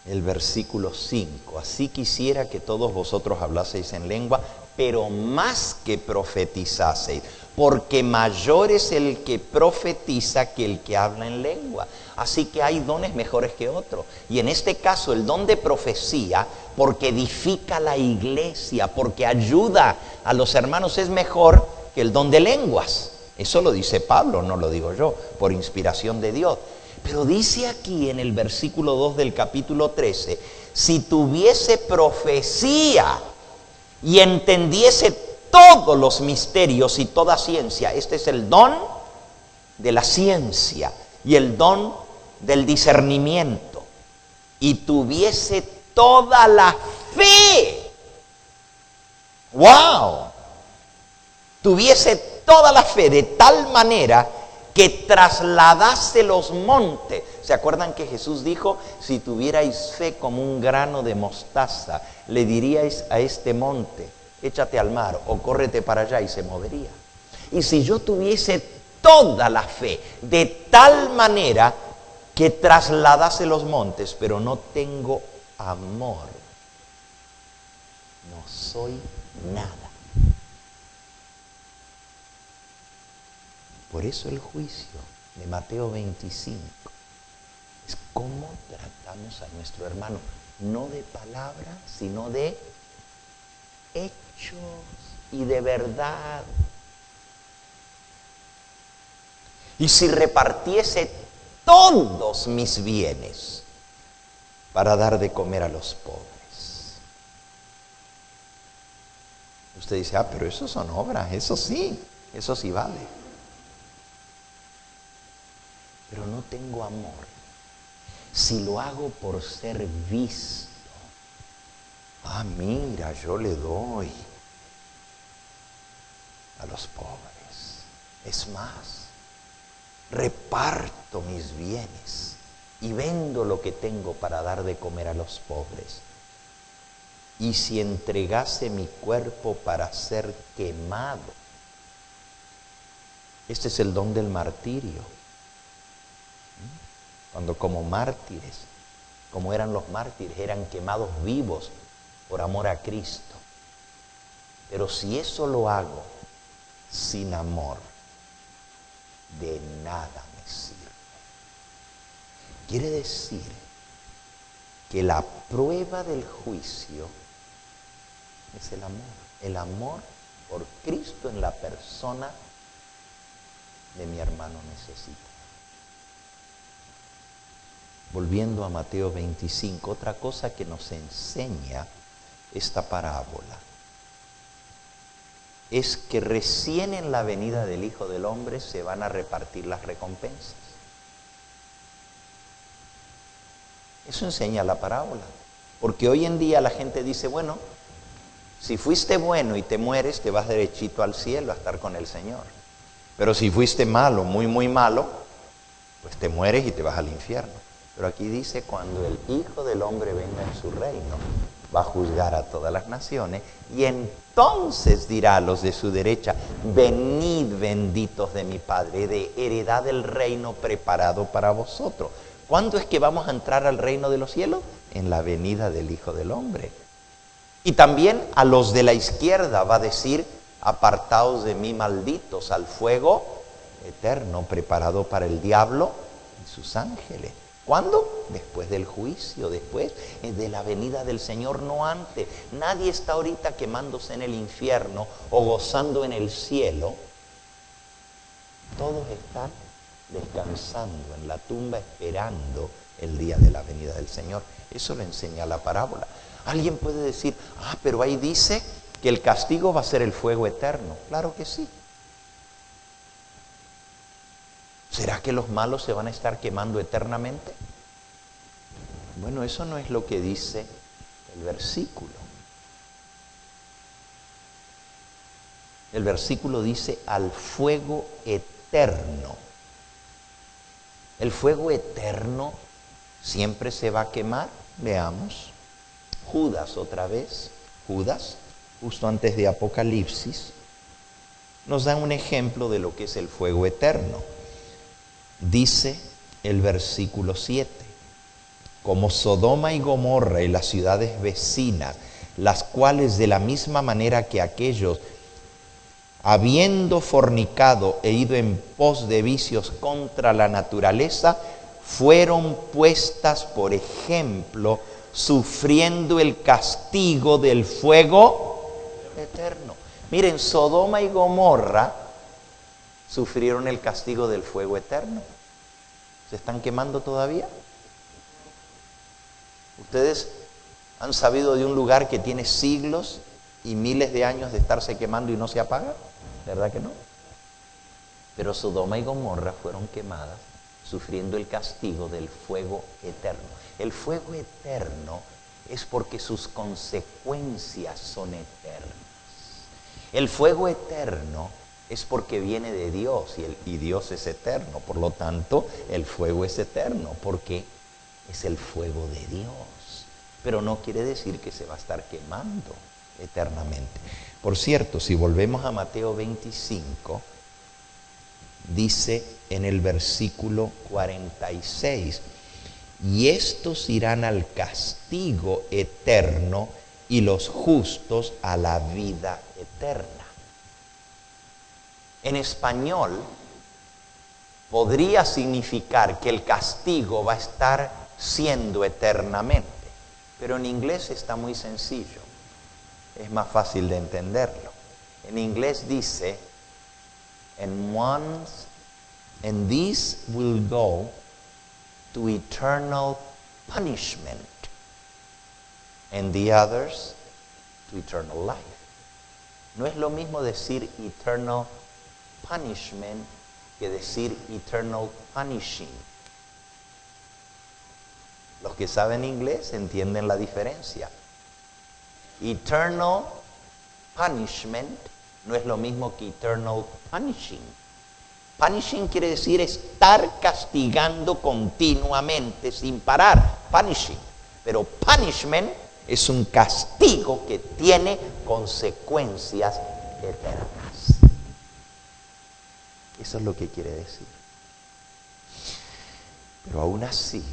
el versículo 5, así quisiera que todos vosotros hablaseis en lengua, pero más que profetizaseis, porque mayor es el que profetiza que el que habla en lengua. Así que hay dones mejores que otros. Y en este caso el don de profecía, porque edifica la iglesia, porque ayuda a los hermanos, es mejor que el don de lenguas. Eso lo dice Pablo, no lo digo yo, por inspiración de Dios. Pero dice aquí en el versículo 2 del capítulo 13, si tuviese profecía y entendiese todos los misterios y toda ciencia, este es el don de la ciencia y el don del discernimiento, y tuviese toda la fe, ¡wow!, tuviese toda la fe de tal manera que trasladase los montes. ¿Se acuerdan que Jesús dijo, si tuvierais fe como un grano de mostaza, le diríais a este monte, échate al mar o córrete para allá, y se movería? Y si yo tuviese toda la fe de tal manera que trasladase los montes, pero no tengo amor, no soy nada. Por eso el juicio de Mateo 25 es cómo tratamos a nuestro hermano, no de palabras, sino de hechos y de verdad. Y si repartiese todos mis bienes para dar de comer a los pobres. Usted dice, pero eso son obras, eso sí vale. Pero no tengo amor. Si lo hago por ser visto, mira, yo le doy a los pobres. Es más, reparto mis bienes y vendo lo que tengo para dar de comer a los pobres. Y si entregase mi cuerpo para ser quemado, este es el don del martirio. Cuando como mártires, como eran los mártires, eran quemados vivos por amor a Cristo. Pero si eso lo hago sin amor, de nada me sirve. Quiere decir que la prueba del juicio es el amor por Cristo en la persona de mi hermano necesitado. Volviendo a Mateo 25, otra cosa que nos enseña esta parábola es que recién en la venida del Hijo del Hombre se van a repartir las recompensas. Eso enseña la parábola. Porque hoy en día la gente dice, bueno, si fuiste bueno y te mueres, te vas derechito al cielo a estar con el Señor. Pero si fuiste malo, muy, muy malo, pues te mueres y te vas al infierno. Pero aquí dice, cuando el Hijo del Hombre venga en su reino, va a juzgar a todas las naciones, y entonces dirá a los de su derecha, venid benditos de mi Padre, de heredad del reino preparado para vosotros. ¿Cuándo es que vamos a entrar al reino de los cielos? En la venida del Hijo del Hombre. Y también a los de la izquierda va a decir, apartaos de mí, malditos, al fuego eterno preparado para el diablo y sus ángeles. ¿Cuándo? Después del juicio, después de la venida del Señor, no antes. Nadie está ahorita quemándose en el infierno o gozando en el cielo. Todos están descansando en la tumba esperando el día de la venida del Señor. Eso lo enseña la parábola. Alguien puede decir, pero ahí dice que el castigo va a ser el fuego eterno. Claro que sí. ¿Será que los malos se van a estar quemando eternamente? Bueno, eso no es lo que dice el versículo. El versículo dice al fuego eterno. El fuego eterno siempre se va a quemar. Veamos. Judas otra vez. Judas, justo antes de Apocalipsis, nos da un ejemplo de lo que es el fuego eterno. Dice el versículo 7, como Sodoma y Gomorra y las ciudades vecinas, las cuales de la misma manera que aquellos, habiendo fornicado e ido en pos de vicios contra la naturaleza, fueron puestas por ejemplo, sufriendo el castigo del fuego eterno. Miren, Sodoma y Gomorra sufrieron el castigo del fuego eterno. ¿Se están quemando todavía? ¿Ustedes han sabido de un lugar que tiene siglos y miles de años de estarse quemando y no se apaga? ¿Verdad que no? Pero Sodoma y Gomorra fueron quemadas sufriendo el castigo del fuego eterno. El fuego eterno es porque sus consecuencias son eternas. El fuego eterno es porque viene de Dios y Dios es eterno. Por lo tanto, el fuego es eterno porque es el fuego de Dios. Pero no quiere decir que se va a estar quemando eternamente. Por cierto, si volvemos a Mateo 25, dice en el versículo 46, y estos irán al castigo eterno y los justos a la vida eterna. En español podría significar que el castigo va a estar siendo eternamente, pero en inglés está muy sencillo, es más fácil de entenderlo. En inglés dice, and these will go to eternal punishment, and the others to eternal life. No es lo mismo decir eternal punishment que decir eternal punishing. Los que saben inglés entienden la diferencia. Eternal punishment no es lo mismo que eternal punishing. Punishing quiere decir estar castigando continuamente sin parar. Punishing. Pero punishment es un castigo que tiene consecuencias eternas. Eso es lo que quiere decir. Pero aún así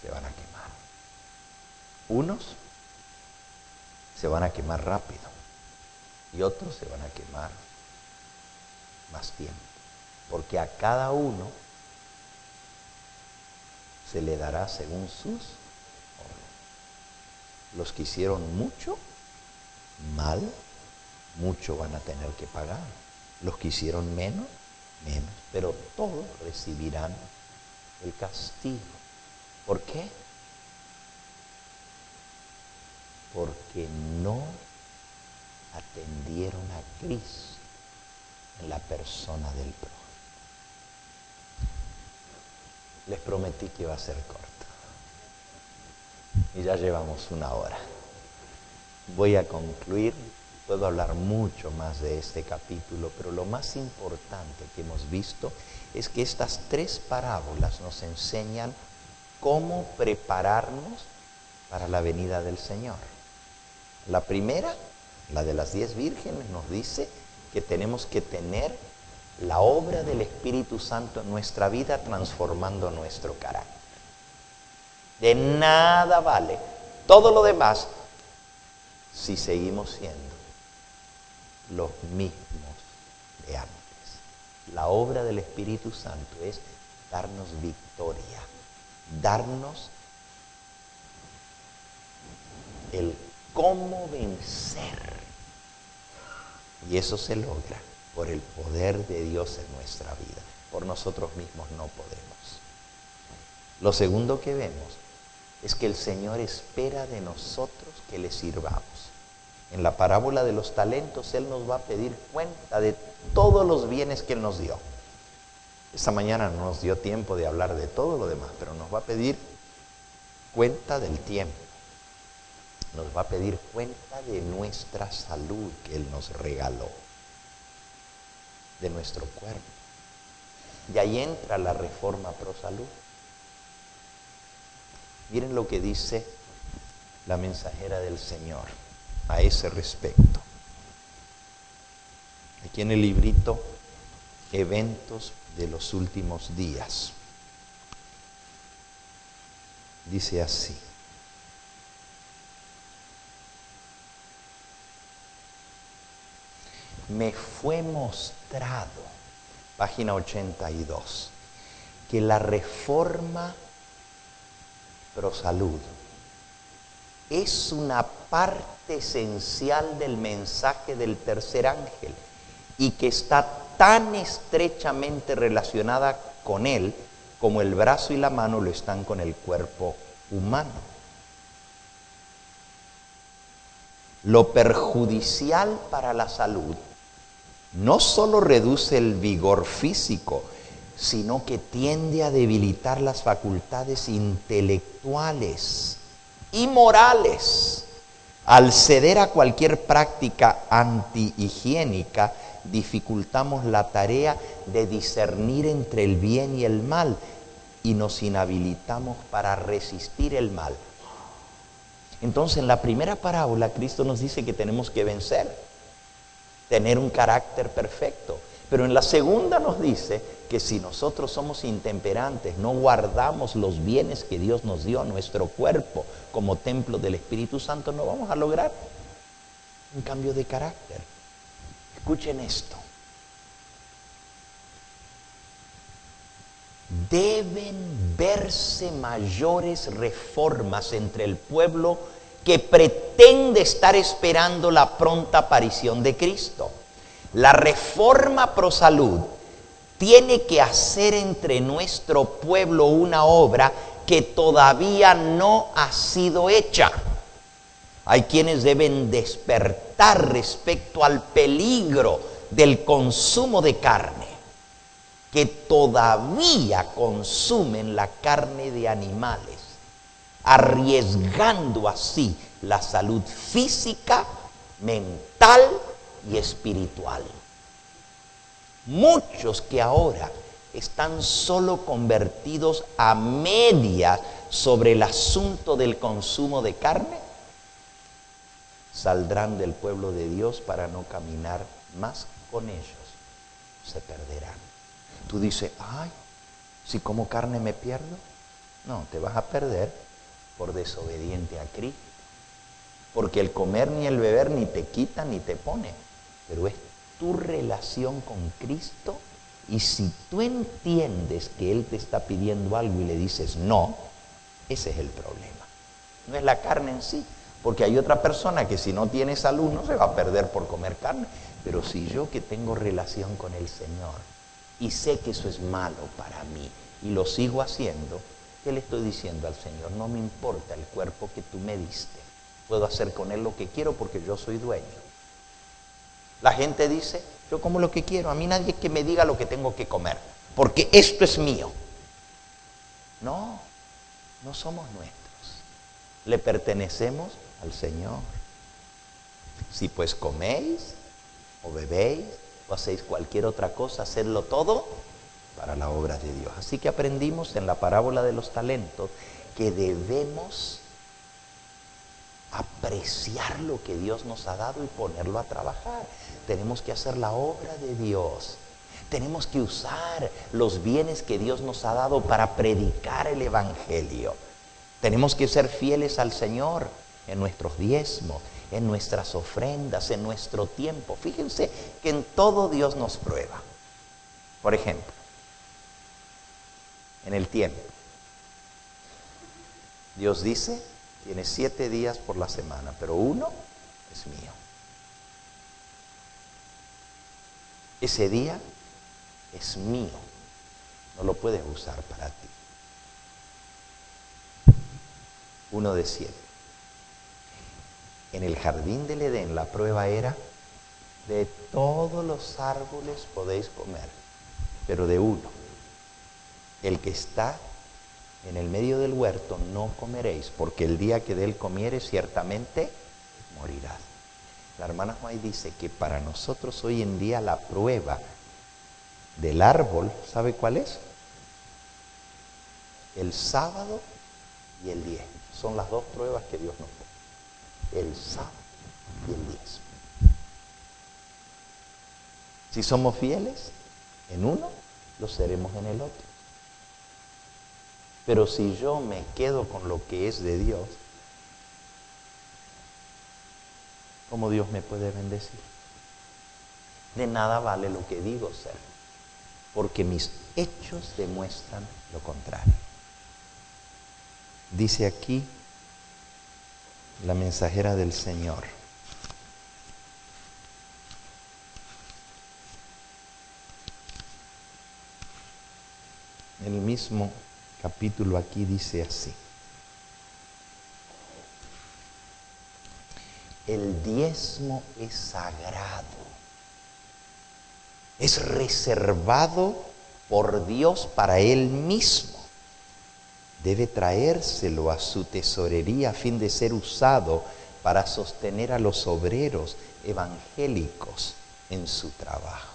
se van a quemar. Unos se van a quemar rápido y otros se van a quemar más tiempo, porque a cada uno se le dará según sus obras. Los que hicieron mucho mal, mucho van a tener que pagar. Los que hicieron menos, menos. Pero todos recibirán el castigo. ¿Por qué? Porque no atendieron a Cristo en la persona del prójimo. Les prometí que iba a ser corto. Y ya llevamos 1 hora. Voy a concluir. Puedo hablar mucho más de este capítulo, pero lo más importante que hemos visto es que estas 3 parábolas nos enseñan cómo prepararnos para la venida del Señor. La primera, la de las 10 vírgenes, nos dice que tenemos que tener la obra del Espíritu Santo en nuestra vida transformando nuestro carácter. De nada vale todo lo demás si seguimos siendo los mismos de antes. La obra del Espíritu Santo es darnos victoria, darnos el cómo vencer. Y eso se logra por el poder de Dios en nuestra vida. Por nosotros mismos no podemos. Lo segundo que vemos es que el Señor espera de nosotros que le sirvamos. En la parábola de los talentos, Él nos va a pedir cuenta de todos los bienes que Él nos dio. Esta mañana no nos dio tiempo de hablar de todo lo demás, pero nos va a pedir cuenta del tiempo. Nos va a pedir cuenta de nuestra salud que Él nos regaló, de nuestro cuerpo. Y ahí entra la reforma pro salud. Miren lo que dice la mensajera del Señor a ese respecto. Aquí en el librito Eventos de los Últimos Días. Dice así: me fue mostrado, página 82, que la reforma pro salud es una parte esencial del mensaje del tercer ángel y que está tan estrechamente relacionada con Él como el brazo y la mano lo están con el cuerpo humano. Lo perjudicial para la salud no solo reduce el vigor físico, sino que tiende a debilitar las facultades intelectuales y morales. Al ceder a cualquier práctica antihigiénica, dificultamos la tarea de discernir entre el bien y el mal y nos inhabilitamos para resistir el mal. Entonces, en la primera parábola, Cristo nos dice que tenemos que vencer, tener un carácter perfecto. Pero en la segunda nos dice que si nosotros somos intemperantes, no guardamos los bienes que Dios nos dio a nuestro cuerpo como templo del Espíritu Santo, no vamos a lograr un cambio de carácter. Escuchen esto. Deben verse mayores reformas entre el pueblo que pretende estar esperando la pronta aparición de Cristo. La reforma pro salud tiene que hacer entre nuestro pueblo una obra que todavía no ha sido hecha. Hay quienes deben despertar respecto al peligro del consumo de carne, que todavía consumen la carne de animales, arriesgando así la salud física, mental y espiritual. Muchos que ahora están solo convertidos a medias sobre el asunto del consumo de carne, saldrán del pueblo de Dios para no caminar más con ellos, se perderán. Tú dices, ay, si como carne me pierdo. No, te vas a perder por desobediente a Cristo. Porque el comer ni el beber ni te quita ni te pone, pero es tu relación con Cristo. Y si tú entiendes que Él te está pidiendo algo y le dices no, ese es el problema. No es la carne en sí, porque hay otra persona que si no tiene salud no se va a perder por comer carne. Pero si yo que tengo relación con el Señor y sé que eso es malo para mí y lo sigo haciendo, ¿qué le estoy diciendo al Señor? No me importa el cuerpo que tú me diste. Puedo hacer con él lo que quiero porque yo soy dueño. La gente dice, yo como lo que quiero, a mí nadie que me diga lo que tengo que comer, porque esto es mío. No, no somos nuestros. Le pertenecemos al Señor. Si pues coméis o bebéis o hacéis cualquier otra cosa, hacedlo todo para la obra de Dios. Así que aprendimos en la parábola de los talentos que debemos apreciar lo que Dios nos ha dado y ponerlo a trabajar. Tenemos que hacer la obra de Dios. Tenemos que usar los bienes que Dios nos ha dado para predicar el Evangelio. Tenemos que ser fieles al Señor en nuestros diezmos, en nuestras ofrendas, en nuestro tiempo. Fíjense que en todo Dios nos prueba. Por ejemplo, en el tiempo. Dios dice, tienes 7 días por la semana, pero uno es mío. Ese día es mío. No lo puedes usar para ti. Uno de 7. En el jardín del Edén la prueba era, de todos los árboles podéis comer, pero de uno, el que está en el medio del huerto, no comeréis, porque el día que de él comieres ciertamente morirás. La hermana Juan dice que para nosotros hoy en día la prueba del árbol, ¿sabe cuál es? El sábado y el diezmo. Son las dos pruebas que Dios nos pone. El sábado y el diezmo. Si somos fieles en uno, lo seremos en el otro. Pero si yo me quedo con lo que es de Dios, ¿cómo Dios me puede bendecir? De nada vale lo que digo ser, porque mis hechos demuestran lo contrario. Dice aquí la mensajera del Señor. En el mismo capítulo aquí dice así: el diezmo es sagrado, es reservado por Dios para Él mismo. Debe traérselo a su tesorería a fin de ser usado para sostener a los obreros evangélicos en su trabajo.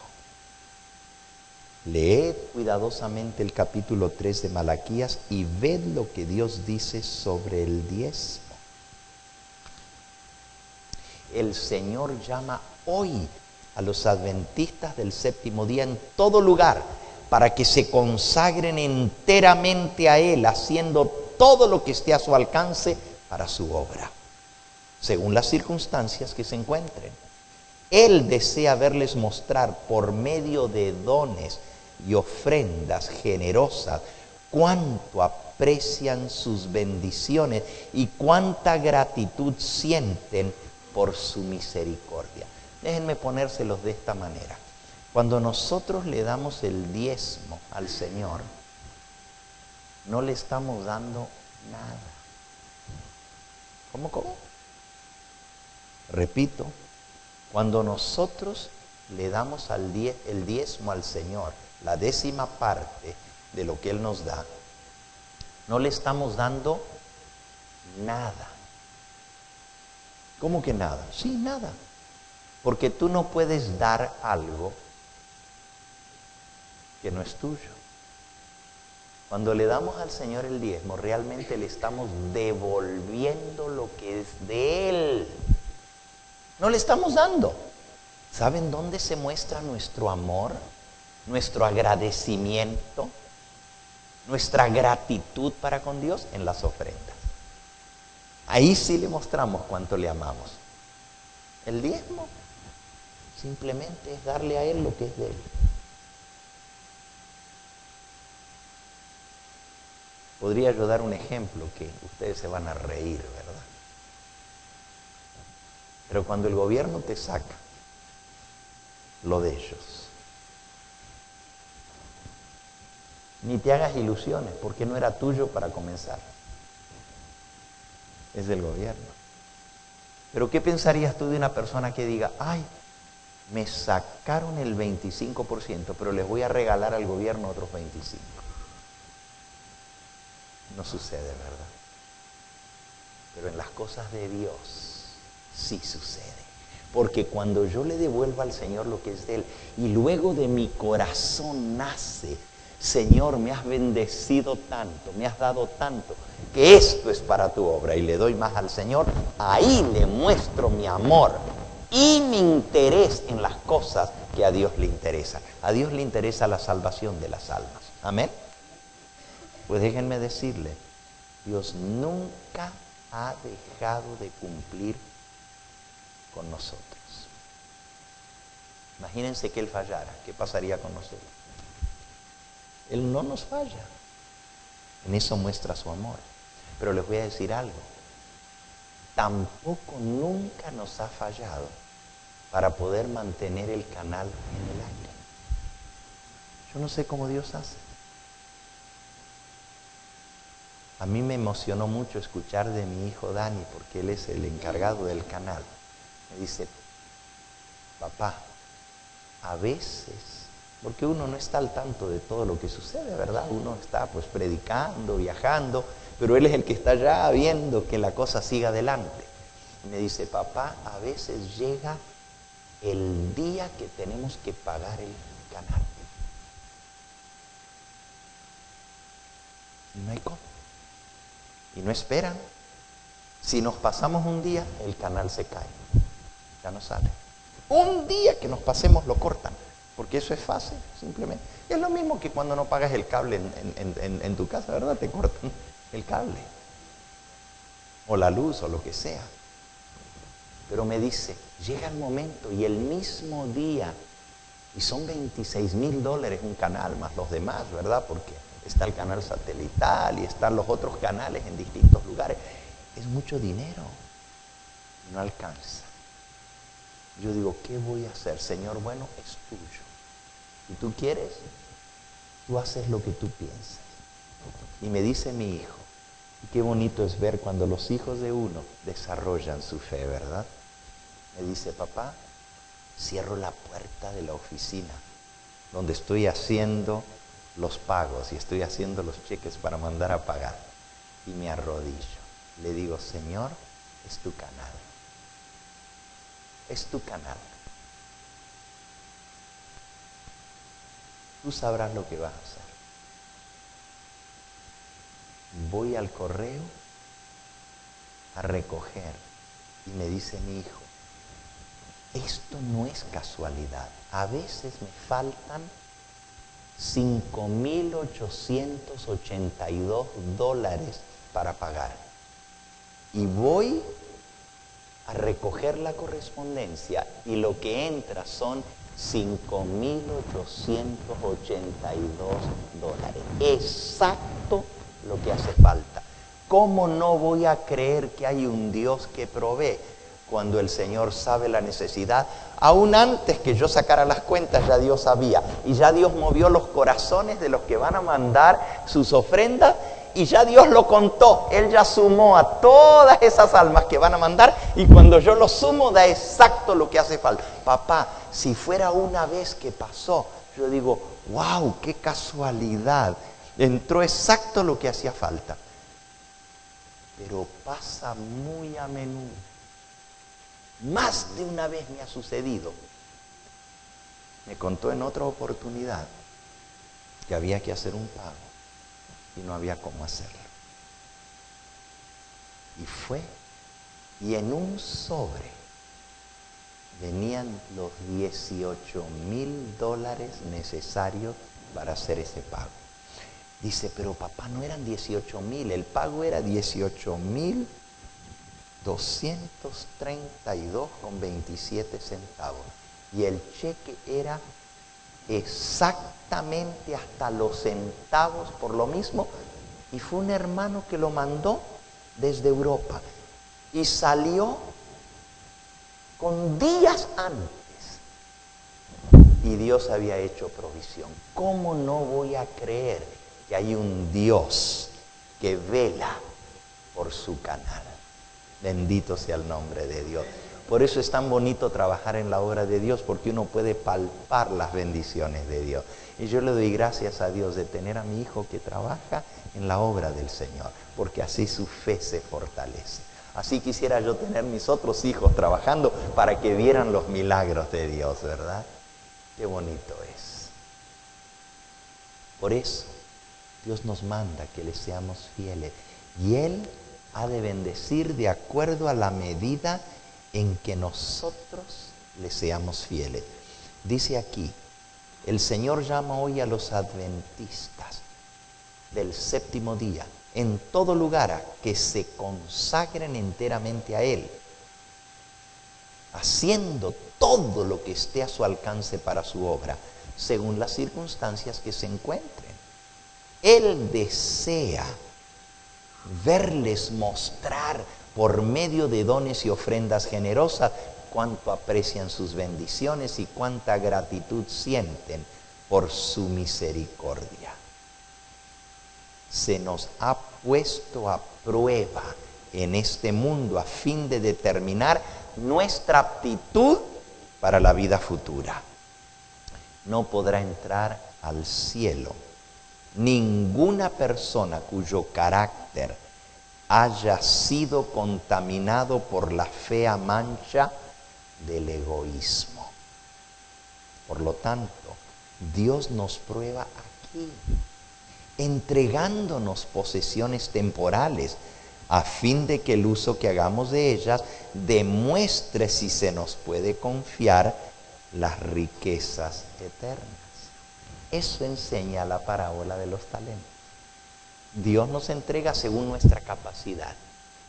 Leed cuidadosamente el capítulo 3 de Malaquías y ved lo que Dios dice sobre el diezmo. El Señor llama hoy a los adventistas del séptimo día en todo lugar para que se consagren enteramente a Él, haciendo todo lo que esté a su alcance para su obra, según las circunstancias que se encuentren. Él desea verles mostrar por medio de dones y ofrendas generosas cuánto aprecian sus bendiciones y cuánta gratitud sienten por su misericordia. Déjenme ponérselos de esta manera. Cuando nosotros le damos el diezmo al Señor, no le estamos dando nada. ¿Cómo? Repito, cuando nosotros le damos el diezmo al Señor, la 10ª parte de lo que Él nos da, no le estamos dando nada. ¿Cómo que nada? Sí, nada. Porque tú no puedes dar algo que no es tuyo. Cuando le damos al Señor el diezmo, realmente le estamos devolviendo lo que es de Él. No le estamos dando. ¿Saben dónde se muestra nuestro amor? Nuestro agradecimiento, nuestra gratitud para con Dios en las ofrendas. Ahí sí le mostramos cuánto le amamos. El diezmo simplemente es darle a Él lo que es de Él. Podría yo dar un ejemplo que ustedes se van a reír, ¿verdad? Pero cuando el gobierno te saca lo de ellos, ni te hagas ilusiones, porque no era tuyo para comenzar. Es del gobierno. Pero ¿qué pensarías tú de una persona que diga, ay, me sacaron el 25%, pero les voy a regalar al gobierno otros 25%? No sucede, ¿verdad? Pero en las cosas de Dios sí sucede. Porque cuando yo le devuelvo al Señor lo que es de Él, y luego de mi corazón nace, Señor, me has bendecido tanto, me has dado tanto, que esto es para tu obra, y le doy más al Señor, ahí le muestro mi amor y mi interés en las cosas que a Dios le interesan. A Dios le interesa la salvación de las almas. Amén. Pues déjenme decirle, Dios nunca ha dejado de cumplir con nosotros. Imagínense que Él fallara, ¿qué pasaría con nosotros? Él no nos falla. En eso muestra su amor. Pero les voy a decir algo. Tampoco nunca nos ha fallado para poder mantener el canal en el aire. Yo no sé cómo Dios hace. A mí me emocionó mucho escuchar de mi hijo Dani, porque él es el encargado del canal. Me dice, papá, a veces, porque uno no está al tanto de todo lo que sucede, ¿verdad? Uno está pues predicando, viajando, pero él es el que está allá viendo que la cosa siga adelante. Y me dice, papá, a veces llega el día que tenemos que pagar el canal. Y no hay cómo. Y no esperan. Si nos pasamos un día, el canal se cae. Ya no sale. Un día que nos pasemos lo cortan. Porque eso es fácil, simplemente. Es lo mismo que cuando no pagas el cable en tu casa, ¿verdad? Te cortan el cable. O la luz, o lo que sea. Pero me dice, llega el momento y el mismo día, y son $26,000 un canal, más los demás, ¿verdad? Porque está el canal satelital y están los otros canales en distintos lugares. Es mucho dinero. No alcanza. Yo digo, ¿qué voy a hacer? Señor, bueno, es tuyo. ¿Y tú quieres? tú haces lo que tú piensas. Y me dice mi hijo, y qué bonito es ver cuando los hijos de uno desarrollan su fe, ¿verdad? Me dice, papá, cierro la puerta de la oficina donde estoy haciendo los pagos y estoy haciendo los cheques para mandar a pagar. Y me arrodillo. Le digo, Señor, es tu canal. Es tu canal. Tú sabrás lo que vas a hacer. Voy al correo a recoger y me dice mi hijo, esto no es casualidad. A veces me faltan $5,882 para pagar. Y voy a recoger la correspondencia y lo que entra son $5,882. Exacto lo que hace falta. ¿Cómo no voy a creer que hay un Dios que provee cuando el Señor sabe la necesidad? Aún antes que yo sacara las cuentas, ya Dios sabía. Y ya Dios movió los corazones de los que van a mandar sus ofrendas. Y ya Dios lo contó. Él ya sumó a todas esas almas que van a mandar. Y cuando yo lo sumo, da exacto lo que hace falta. Papá, si fuera una vez que pasó, yo digo, wow, qué casualidad. Entró exacto lo que hacía falta. Pero pasa muy a menudo. Más de una vez me ha sucedido. Me contó en otra oportunidad que había que hacer un pago y no había cómo hacerlo. Y fue, y en un sobre venían los $18,000 necesarios para hacer ese pago. Dice, pero papá, no eran 18,000, el pago era 18,232,27 centavos. Y el cheque era exactamente hasta los centavos por lo mismo. Y fue un hermano que lo mandó desde Europa. Y salió con días antes. Y Dios había hecho provisión. ¿Cómo no voy a creer que hay un Dios que vela por su canal? Bendito sea el nombre de Dios. Por eso es tan bonito trabajar en la obra de Dios, porque uno puede palpar las bendiciones de Dios. Y yo le doy gracias a Dios de tener a mi hijo que trabaja en la obra del Señor, porque así su fe se fortalece. Así quisiera yo tener mis otros hijos trabajando para que vieran los milagros de Dios, ¿verdad? Qué bonito es. Por eso Dios nos manda que le seamos fieles. Y Él ha de bendecir de acuerdo a la medida en que nosotros le seamos fieles. Dice aquí, el Señor llama hoy a los adventistas del séptimo día, en todo lugar, a que se consagren enteramente a Él, haciendo todo lo que esté a su alcance para su obra, según las circunstancias que se encuentren. Él desea verles mostrar por medio de dones y ofrendas generosas cuánto aprecian sus bendiciones y cuánta gratitud sienten por su misericordia. Se nos ha puesto a prueba en este mundo a fin de determinar nuestra aptitud para la vida futura. No podrá entrar al cielo ninguna persona cuyo carácter haya sido contaminado por la fea mancha del egoísmo. Por lo tanto, Dios nos prueba aquí, entregándonos posesiones temporales, a fin de que el uso que hagamos de ellas demuestre si se nos puede confiar las riquezas eternas. Eso enseña la parábola de los talentos. Dios nos entrega según nuestra capacidad,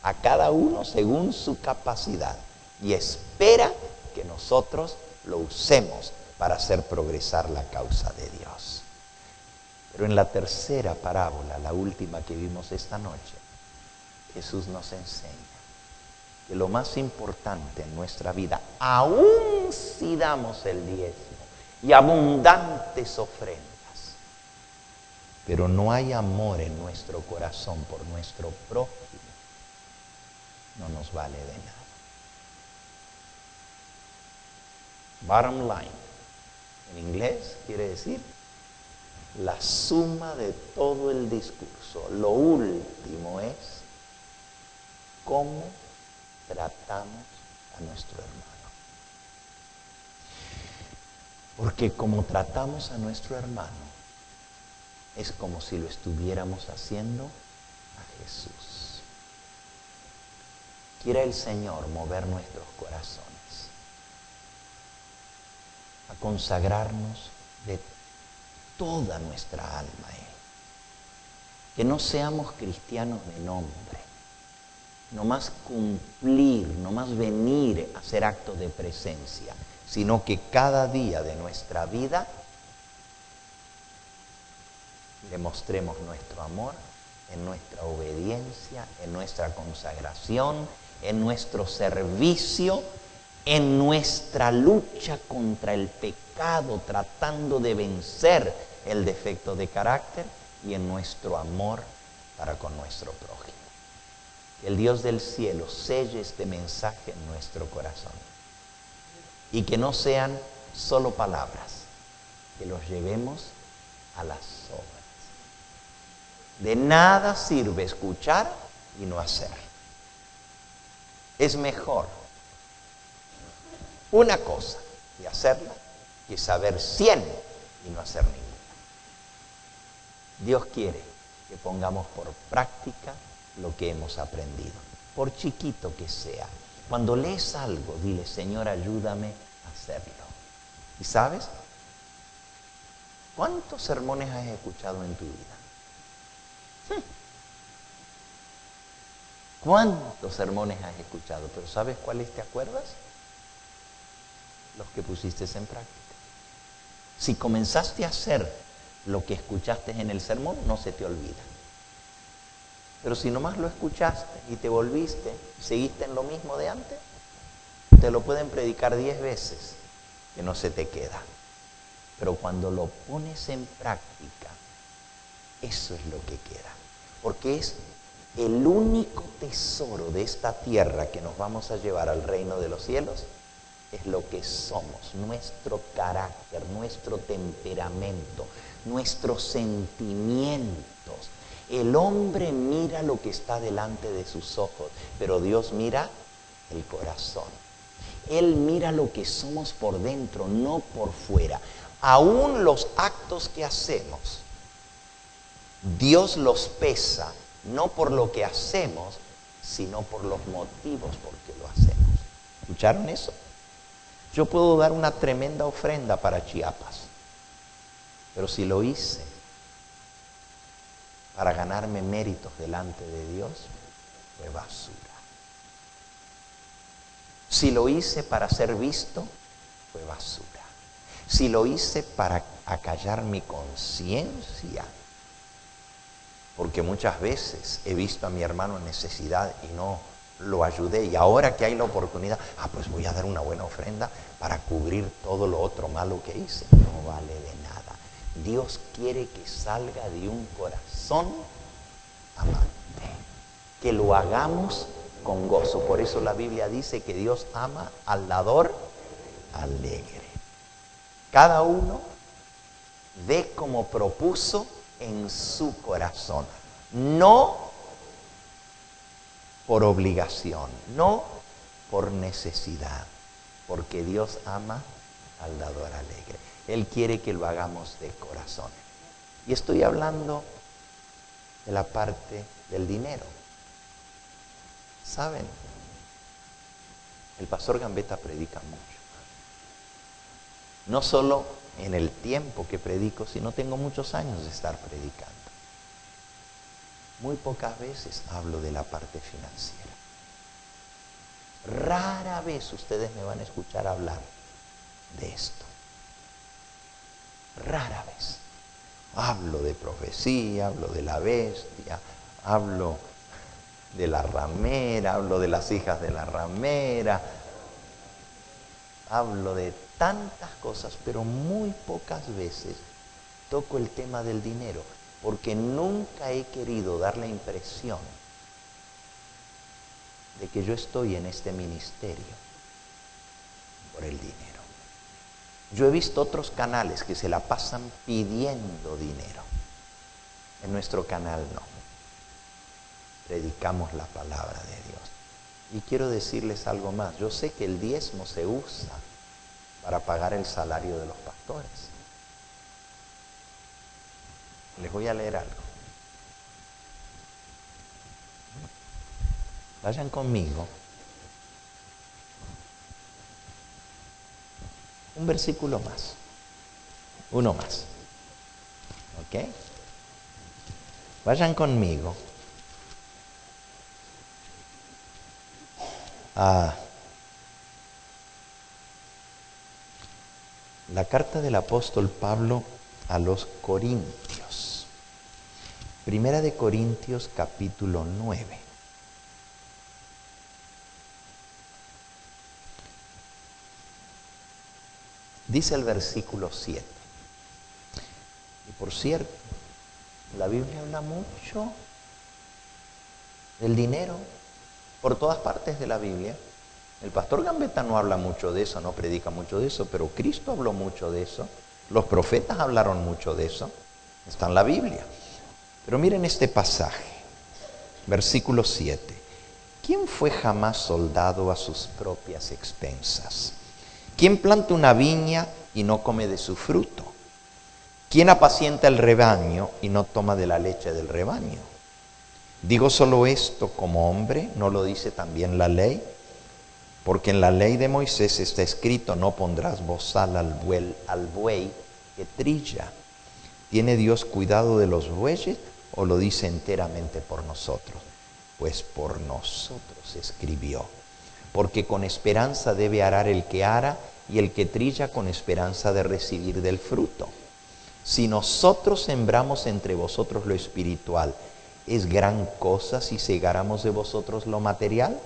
a cada uno según su capacidad, y espera que nosotros lo usemos para hacer progresar la causa de Dios. Pero en la tercera parábola, la última que vimos esta noche, Jesús nos enseña que lo más importante en nuestra vida, aun si damos el diezmo y abundantes ofrendas, pero no hay amor en nuestro corazón por nuestro prójimo, no nos vale de nada. Bottom line, en inglés quiere decir la suma de todo el discurso. Lo último es cómo tratamos a nuestro hermano. Porque como tratamos a nuestro hermano, es como si lo estuviéramos haciendo a Jesús. Quiera el Señor mover nuestros corazones a consagrarnos de toda nuestra alma a Él. Que no seamos cristianos de nombre, no más cumplir, no más venir a hacer actos de presencia, sino que cada día de nuestra vida demostremos nuestro amor en nuestra obediencia, en nuestra consagración, en nuestro servicio, en nuestra lucha contra el pecado, tratando de vencer el defecto de carácter, y en nuestro amor para con nuestro prójimo. Que el Dios del cielo selle este mensaje en nuestro corazón y que no sean solo palabras, que los llevemos a las obras. De nada sirve escuchar y no hacer. Es mejor una cosa y hacerla que saber 100 y no hacer ninguna. Dios quiere que pongamos por práctica lo que hemos aprendido, por chiquito que sea. Cuando lees algo, dile: Señor, ayúdame a hacerlo. ¿Y sabes? ¿Cuántos sermones has escuchado en tu vida? ¿Cuántos sermones has escuchado? Pero ¿sabes cuáles te acuerdas? Los que pusiste en práctica. Si comenzaste a hacer lo que escuchaste en el sermón, no se te olvida. Pero si nomás lo escuchaste y te volviste, seguiste en lo mismo de antes, te lo pueden predicar 10 veces, que no se te queda. Pero cuando lo pones en práctica, eso es lo que queda. Porque es el único tesoro de esta tierra que nos vamos a llevar al reino de los cielos. Es lo que somos, nuestro carácter, nuestro temperamento, nuestros sentimientos. El hombre mira lo que está delante de sus ojos, pero Dios mira el corazón. Él mira lo que somos por dentro, no por fuera. Aún los actos que hacemos, Dios los pesa, no por lo que hacemos, sino por los motivos por que lo hacemos. ¿Escucharon eso? Yo puedo dar una tremenda ofrenda para Chiapas, pero si lo hice para ganarme méritos delante de Dios, fue basura. Si lo hice para ser visto, fue basura. Si lo hice para acallar mi conciencia, porque muchas veces he visto a mi hermano en necesidad y no lo ayudé, y ahora que hay la oportunidad, pues voy a dar una buena ofrenda para cubrir todo lo otro malo que hice. No vale de nada. Dios quiere que salga de un corazón amante, que lo hagamos con gozo. Por eso la Biblia dice que Dios ama al dador alegre. Cada uno dé como propuso en su corazón, no por obligación, no por necesidad, porque Dios ama al dador alegre. Él quiere que lo hagamos de corazón. Y estoy hablando de la parte del dinero. ¿Saben? El pastor Gambetta predica mucho. No solo en el tiempo que predico, sino tengo muchos años de estar predicando. Muy pocas veces hablo de la parte financiera. Rara vez ustedes me van a escuchar hablar de esto. Rara vez. Hablo de profecía, hablo de la bestia, hablo de la ramera, hablo de las hijas de la ramera, hablo de tantas cosas, pero muy pocas veces toco el tema del dinero. porque nunca he querido dar la impresión de que yo estoy en este ministerio por el dinero. Yo he visto otros canales que se la pasan pidiendo dinero. En nuestro canal no. Predicamos la palabra de Dios. Y quiero decirles algo más. Yo sé que el diezmo se usa para pagar el salario de los pastores. Les voy a leer algo. Vayan conmigo. Un versículo más. Uno más. ¿Ok? Vayan conmigo a la carta del apóstol Pablo a los Corintios. Primera de Corintios capítulo 9. Dice el versículo 7. Y por cierto, la Biblia habla mucho del dinero por todas partes de la Biblia. El pastor Gambetta no habla mucho de eso, no predica mucho de eso, pero Cristo habló mucho de eso. Los profetas hablaron mucho de eso. Está en la Biblia. Pero miren este pasaje, versículo 7. ¿Quién fue jamás soldado a sus propias expensas? ¿Quién planta una viña y no come de su fruto? ¿Quién apacienta el rebaño y no toma de la leche del rebaño? Digo solo esto como hombre, ¿no lo dice también la ley? Porque en la ley de Moisés está escrito, no pondrás bozal al buey que trilla. ¿Tiene Dios cuidado de los bueyes o lo dice enteramente por nosotros? Pues por nosotros escribió. Porque con esperanza debe arar el que ara y el que trilla con esperanza de recibir del fruto. Si nosotros sembramos entre vosotros lo espiritual, ¿es gran cosa si segáramos de vosotros lo material?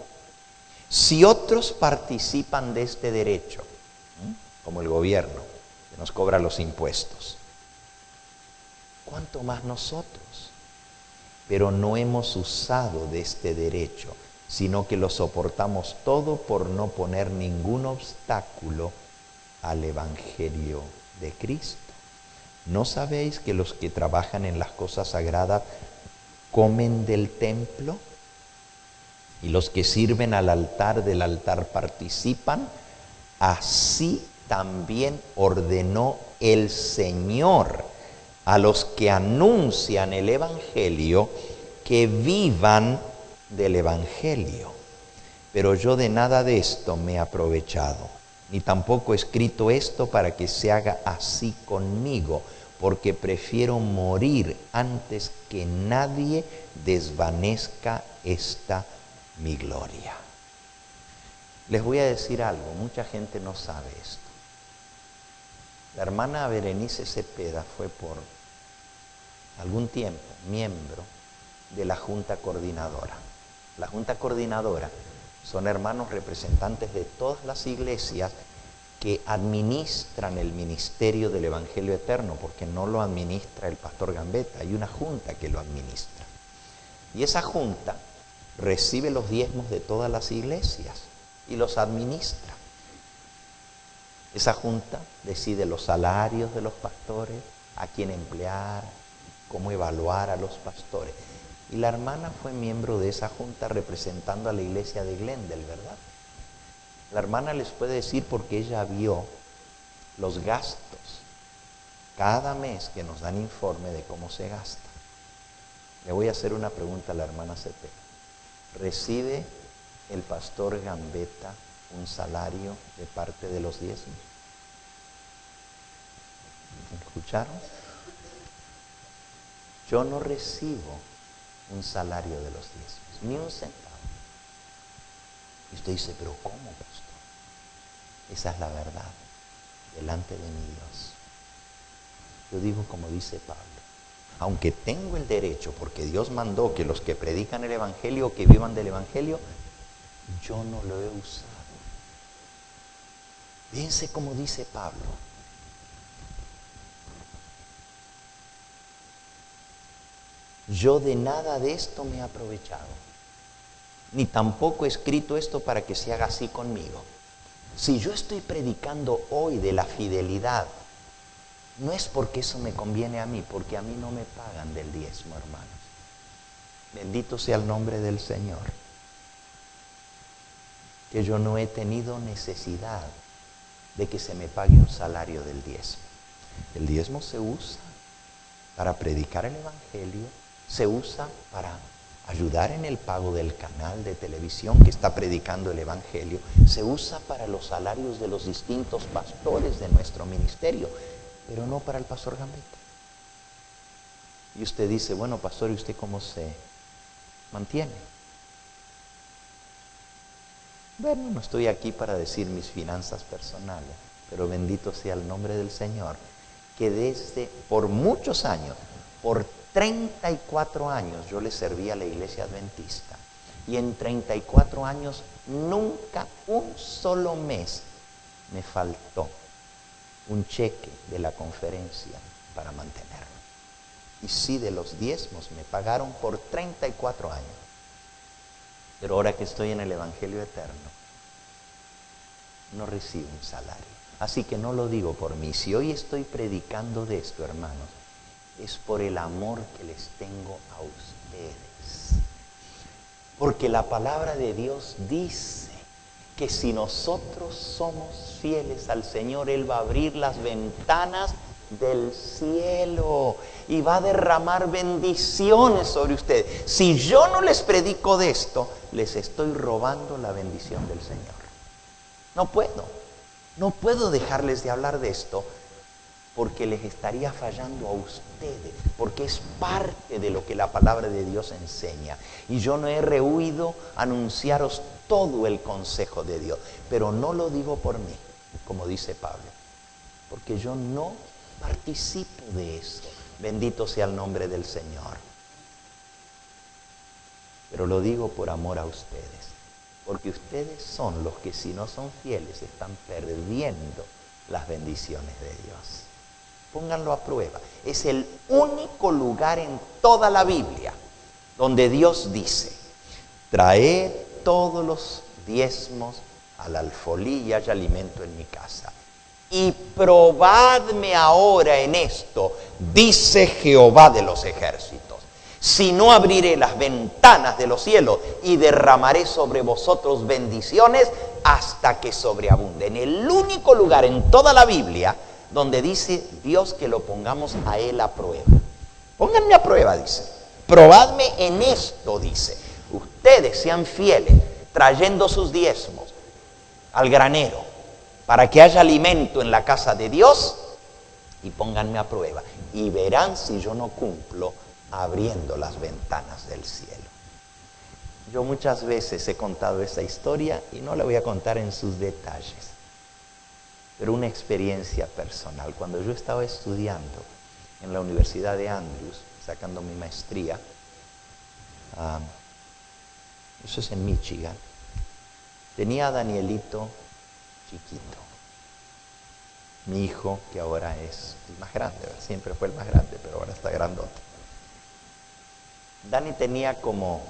Si otros participan de este derecho, como el gobierno que nos cobra los impuestos, ¿cuánto más nosotros? Pero no hemos usado de este derecho, sino que lo soportamos todo por no poner ningún obstáculo al Evangelio de Cristo. ¿No sabéis que los que trabajan en las cosas sagradas comen del templo? Y los que sirven al altar del altar participan. Así también ordenó el Señor a los que anuncian el Evangelio que vivan del Evangelio. Pero yo de nada de esto me he aprovechado, ni tampoco he escrito esto para que se haga así conmigo, porque prefiero morir antes que nadie desvanezca esta mi gloria. Les voy a decir algo, mucha gente no sabe esto. La hermana Berenice Cepeda fue por algún tiempo miembro de la Junta Coordinadora. La Junta Coordinadora son hermanos representantes de todas las iglesias que administran el ministerio del Evangelio Eterno, porque no lo administra el pastor Gambetta, hay una junta que lo administra. Y esa junta recibe los diezmos de todas las iglesias y los administra. Esa junta decide los salarios de los pastores, a quién emplear, cómo evaluar a los pastores. Y la hermana fue miembro de esa junta representando a la iglesia de Glendale, ¿verdad? La hermana les puede decir porque ella vio los gastos cada mes que nos dan informe de cómo se gasta. Le voy a hacer una pregunta a la hermana Cepeda. ¿Recibe el pastor Gambetta un salario de parte de los diezmos? ¿Escucharon? Yo no recibo un salario de los diezmos, ni un centavo. Y usted dice, pero ¿cómo, pastor? Esa es la verdad, delante de mi Dios. Yo digo como dice Pablo, aunque tengo el derecho, porque Dios mandó que los que predican el Evangelio, que vivan del Evangelio, yo no lo he usado. Fíjense como dice Pablo. Yo de nada de esto me he aprovechado, ni tampoco he escrito esto para que se haga así conmigo. Si yo estoy predicando hoy de la fidelidad, no es porque eso me conviene a mí, porque a mí no me pagan del diezmo, hermanos. Bendito sea el nombre del Señor. Que yo no he tenido necesidad de que se me pague un salario del diezmo. El diezmo se usa para predicar el Evangelio, se usa para ayudar en el pago del canal de televisión que está predicando el Evangelio, se usa para los salarios de los distintos pastores de nuestro ministerio, pero no para el pastor Gambetta. Y usted dice, bueno, pastor, ¿y usted cómo se mantiene? Bueno, no estoy aquí para decir mis finanzas personales, pero bendito sea el nombre del Señor, que por muchos años, por 34 años yo le serví a la iglesia adventista, y en 34 años nunca un solo mes me faltó un cheque de la conferencia para mantenerme. Y sí, de los diezmos me pagaron por 34 años. Pero ahora que estoy en el Evangelio eterno, no recibo un salario. Así que no lo digo por mí. Si hoy estoy predicando de esto, hermanos, es por el amor que les tengo a ustedes. Porque la palabra de Dios dice que si nosotros somos fieles al Señor, Él va a abrir las ventanas del cielo y va a derramar bendiciones sobre ustedes. Si yo no les predico de esto, les estoy robando la bendición del Señor. No puedo dejarles de hablar de esto, porque les estaría fallando a ustedes, porque es parte de lo que la palabra de Dios enseña. Y yo no he rehuido anunciaros todo el consejo de Dios, pero no lo digo por mí, como dice Pablo, porque yo no participo de eso. Bendito sea el nombre del Señor. Pero lo digo por amor a ustedes, porque ustedes son los que, si no son fieles, están perdiendo las bendiciones de Dios. Pónganlo a prueba. Es el único lugar en toda la Biblia donde Dios dice: traed todos los diezmos al alfolí y haya alimento en mi casa. Y probadme ahora en esto, dice Jehová de los ejércitos, si no abriré las ventanas de los cielos y derramaré sobre vosotros bendiciones hasta que sobreabunden. El único lugar en toda la Biblia donde dice Dios que lo pongamos a Él a prueba. Pónganme a prueba, dice. Probadme en esto, dice. Ustedes sean fieles, trayendo sus diezmos al granero, para que haya alimento en la casa de Dios, y pónganme a prueba. Y verán si yo no cumplo abriendo las ventanas del cielo. Yo muchas veces he contado esa historia y no la voy a contar en sus detalles, pero una experiencia personal. Cuando yo estaba estudiando en la Universidad de Andrews, sacando mi maestría, eso es en Michigan, tenía a Danielito chiquito, mi hijo, que ahora es el más grande, siempre fue el más grande, pero ahora está grandote. Dani tenía como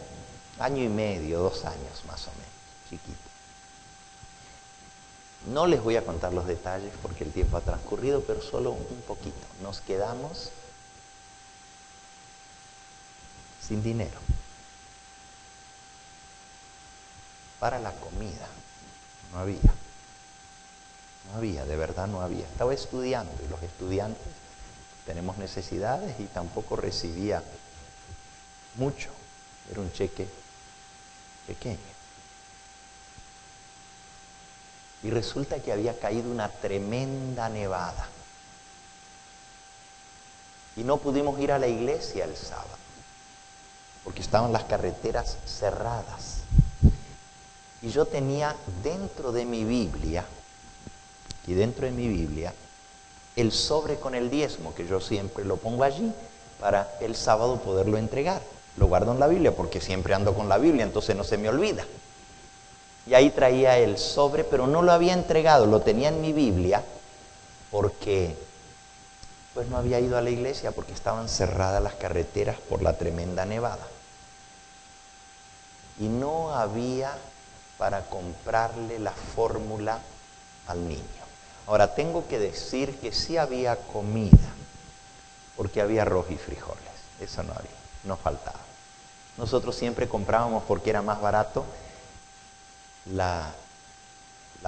1 año y medio, 2 años más o menos, chiquito. No les voy a contar los detalles porque el tiempo ha transcurrido, pero solo un poquito. Nos quedamos sin dinero para la comida. No había, de verdad no había. Estaba estudiando y los estudiantes tenemos necesidades y tampoco recibía mucho. Era un cheque pequeño. Y resulta que había caído una tremenda nevada. Y no pudimos ir a la iglesia el sábado, porque estaban las carreteras cerradas. Y yo tenía dentro de mi Biblia, el sobre con el diezmo, que yo siempre lo pongo allí para el sábado poderlo entregar. Lo guardo en la Biblia porque siempre ando con la Biblia, entonces no se me olvida. Y ahí traía el sobre, pero no lo había entregado, lo tenía en mi Biblia, porque pues no había ido a la iglesia porque estaban cerradas las carreteras por la tremenda nevada. Y no había para comprarle la fórmula al niño. Ahora, tengo que decir que sí había comida, porque había arroz y frijoles. Eso no había, no faltaba. Nosotros siempre comprábamos, porque era más barato, la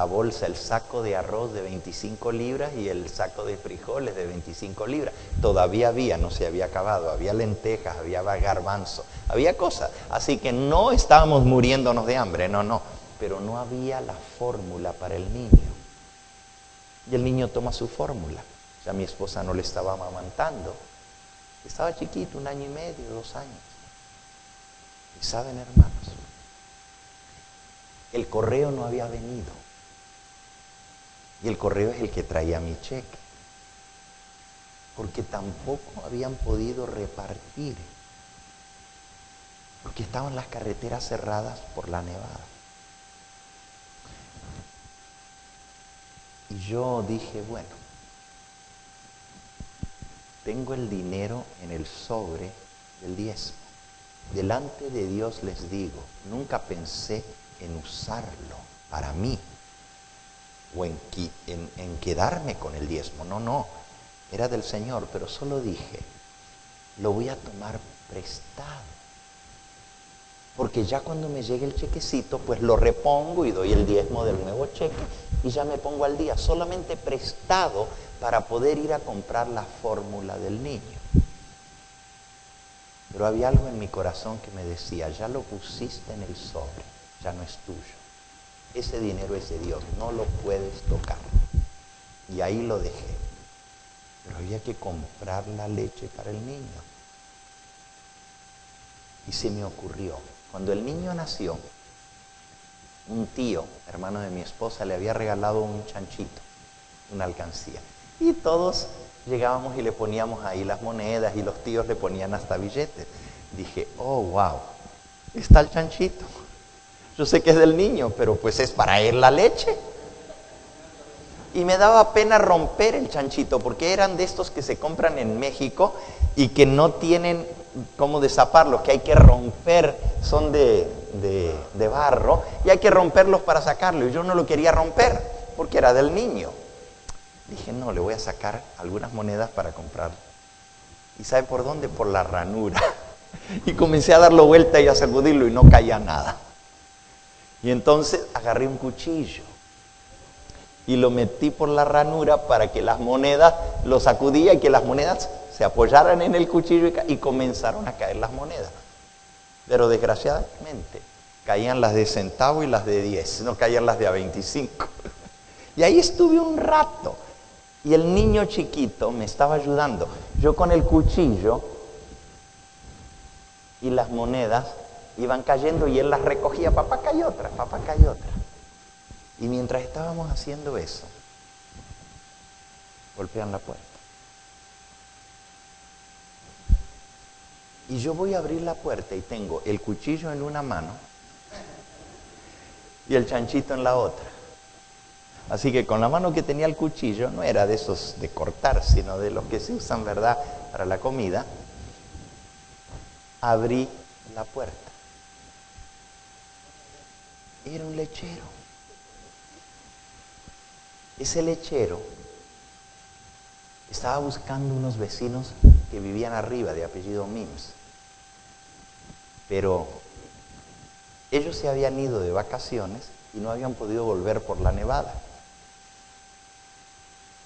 bolsa, el saco de arroz de 25 libras y el saco de frijoles de 25 libras. Todavía había, no se había acabado, había lentejas, había garbanzo, había cosas. Así que no estábamos muriéndonos de hambre, no. Pero no había la fórmula para el niño. Y el niño toma su fórmula. Ya mi esposa no le estaba amamantando. Estaba chiquito, 1 año y medio, 2 años. Y saben, hermanos, el correo no había venido. Y el correo es el que traía mi cheque. Porque tampoco habían podido repartir. Porque estaban las carreteras cerradas por la nevada. Y yo dije, bueno, tengo el dinero en el sobre del diezmo. Delante de Dios les digo, nunca pensé en usarlo para mí o en quedarme con el diezmo. No, era del Señor, pero solo dije, lo voy a tomar prestado. Porque ya cuando me llegue el chequecito, pues lo repongo y doy el diezmo del nuevo cheque y ya me pongo al día. Solamente prestado para poder ir a comprar la fórmula del niño. Pero había algo en mi corazón que me decía, ya lo pusiste en el sobre, ya no es tuyo. Ese dinero es de Dios, no lo puedes tocar. Y ahí lo dejé. Pero había que comprar la leche para el niño. Y se me ocurrió, cuando el niño nació, un tío, hermano de mi esposa, le había regalado un chanchito, una alcancía. Y todos llegábamos y le poníamos ahí las monedas y los tíos le ponían hasta billetes. Dije, oh, wow, está el chanchito. Yo sé que es del niño, pero pues es para él la leche. Y me daba pena romper el chanchito, porque eran de estos que se compran en México y que no tienen cómo destaparlos, que hay que romper, son de barro, y hay que romperlos para sacarlo. Y yo no lo quería romper, porque era del niño. Dije, no, le voy a sacar algunas monedas para comprar. ¿Y sabe por dónde? Por la ranura. Y comencé a darlo vuelta y a sacudirlo y no caía nada. Y entonces agarré un cuchillo y lo metí por la ranura para que las monedas, lo sacudía y que las monedas se apoyaran en el cuchillo y comenzaron a caer las monedas. Pero desgraciadamente caían las de centavo y las de 10, no caían las de a 25. Y ahí estuve un rato. Y el niño chiquito me estaba ayudando. Yo con el cuchillo y las monedas iban cayendo y él las recogía. Papá cayó otra, papá cayó otra. Y mientras estábamos haciendo eso, golpean la puerta. Y yo voy a abrir la puerta y tengo el cuchillo en una mano y el chanchito en la otra. Así que con la mano que tenía el cuchillo, no era de esos de cortar, sino de los que se usan, ¿verdad?, para la comida, abrí la puerta. Era un lechero. Ese lechero estaba buscando unos vecinos que vivían arriba, de apellido Mims. Pero ellos se habían ido de vacaciones y no habían podido volver por la nevada.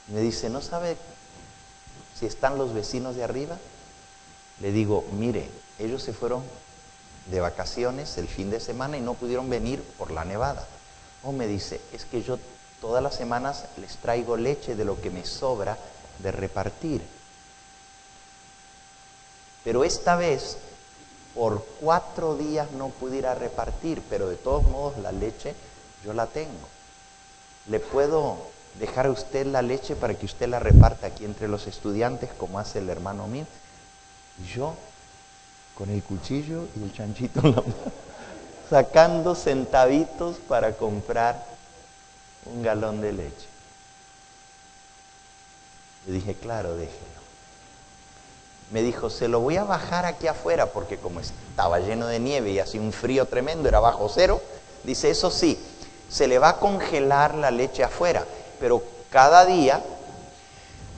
Me dice, ¿no sabe si están los vecinos de arriba? Le digo, mire, ellos se fueron de vacaciones el fin de semana y no pudieron venir por la nevada. Oh, me dice, es que yo todas las semanas les traigo leche de lo que me sobra de repartir. Pero esta vez, por 4 días no pude ir a repartir, pero de todos modos la leche yo la tengo. ¿Le puedo dejar a usted la leche para que usted la reparta aquí entre los estudiantes, como hace el hermano mío? Y yo, con el cuchillo y el chanchito en la mano, sacando centavitos para comprar un galón de leche. Le dije, claro, déjelo. Me dijo, se lo voy a bajar aquí afuera porque como estaba lleno de nieve y hacía un frío tremendo, era bajo cero. Dice, eso sí, se le va a congelar la leche afuera, pero cada día,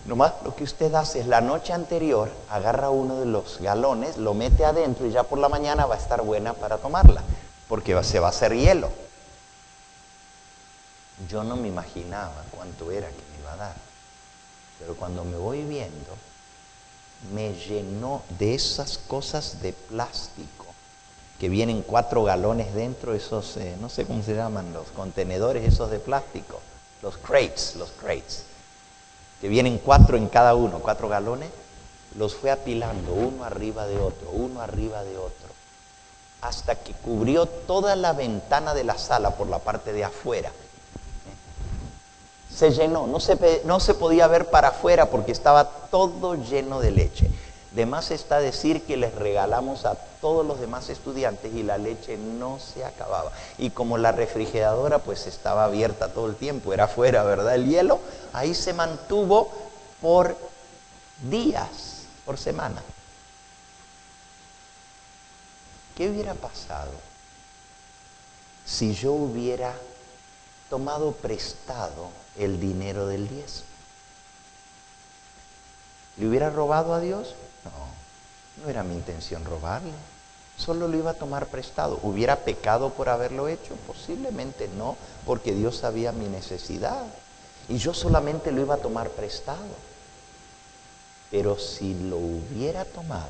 nomás lo que usted hace es la noche anterior, agarra uno de los galones, lo mete adentro y ya por la mañana va a estar buena para tomarla, porque se va a hacer hielo. Yo no me imaginaba cuánto era que me iba a dar, pero cuando me voy viendo, me llenó de esas cosas de plástico que vienen 4 galones dentro, esos, no sé cómo se llaman, los contenedores esos de plástico, los crates, que vienen 4 en cada uno, 4 galones, los fue apilando uno arriba de otro, hasta que cubrió toda la ventana de la sala por la parte de afuera. Se llenó, no se podía ver para afuera porque estaba todo lleno de leche. De más está decir que les regalamos a todos los demás estudiantes y la leche no se acababa. Y como la refrigeradora pues estaba abierta todo el tiempo, era afuera, ¿verdad? El hielo, ahí se mantuvo por días, por semana. ¿Qué hubiera pasado si yo hubiera tomado prestado el dinero del diezmo? ¿Le hubiera robado a Dios? No era mi intención robarle. Solo lo iba a tomar prestado. ¿Hubiera pecado por haberlo hecho? Posiblemente no, porque Dios sabía mi necesidad. Y yo solamente lo iba a tomar prestado. Pero si lo hubiera tomado,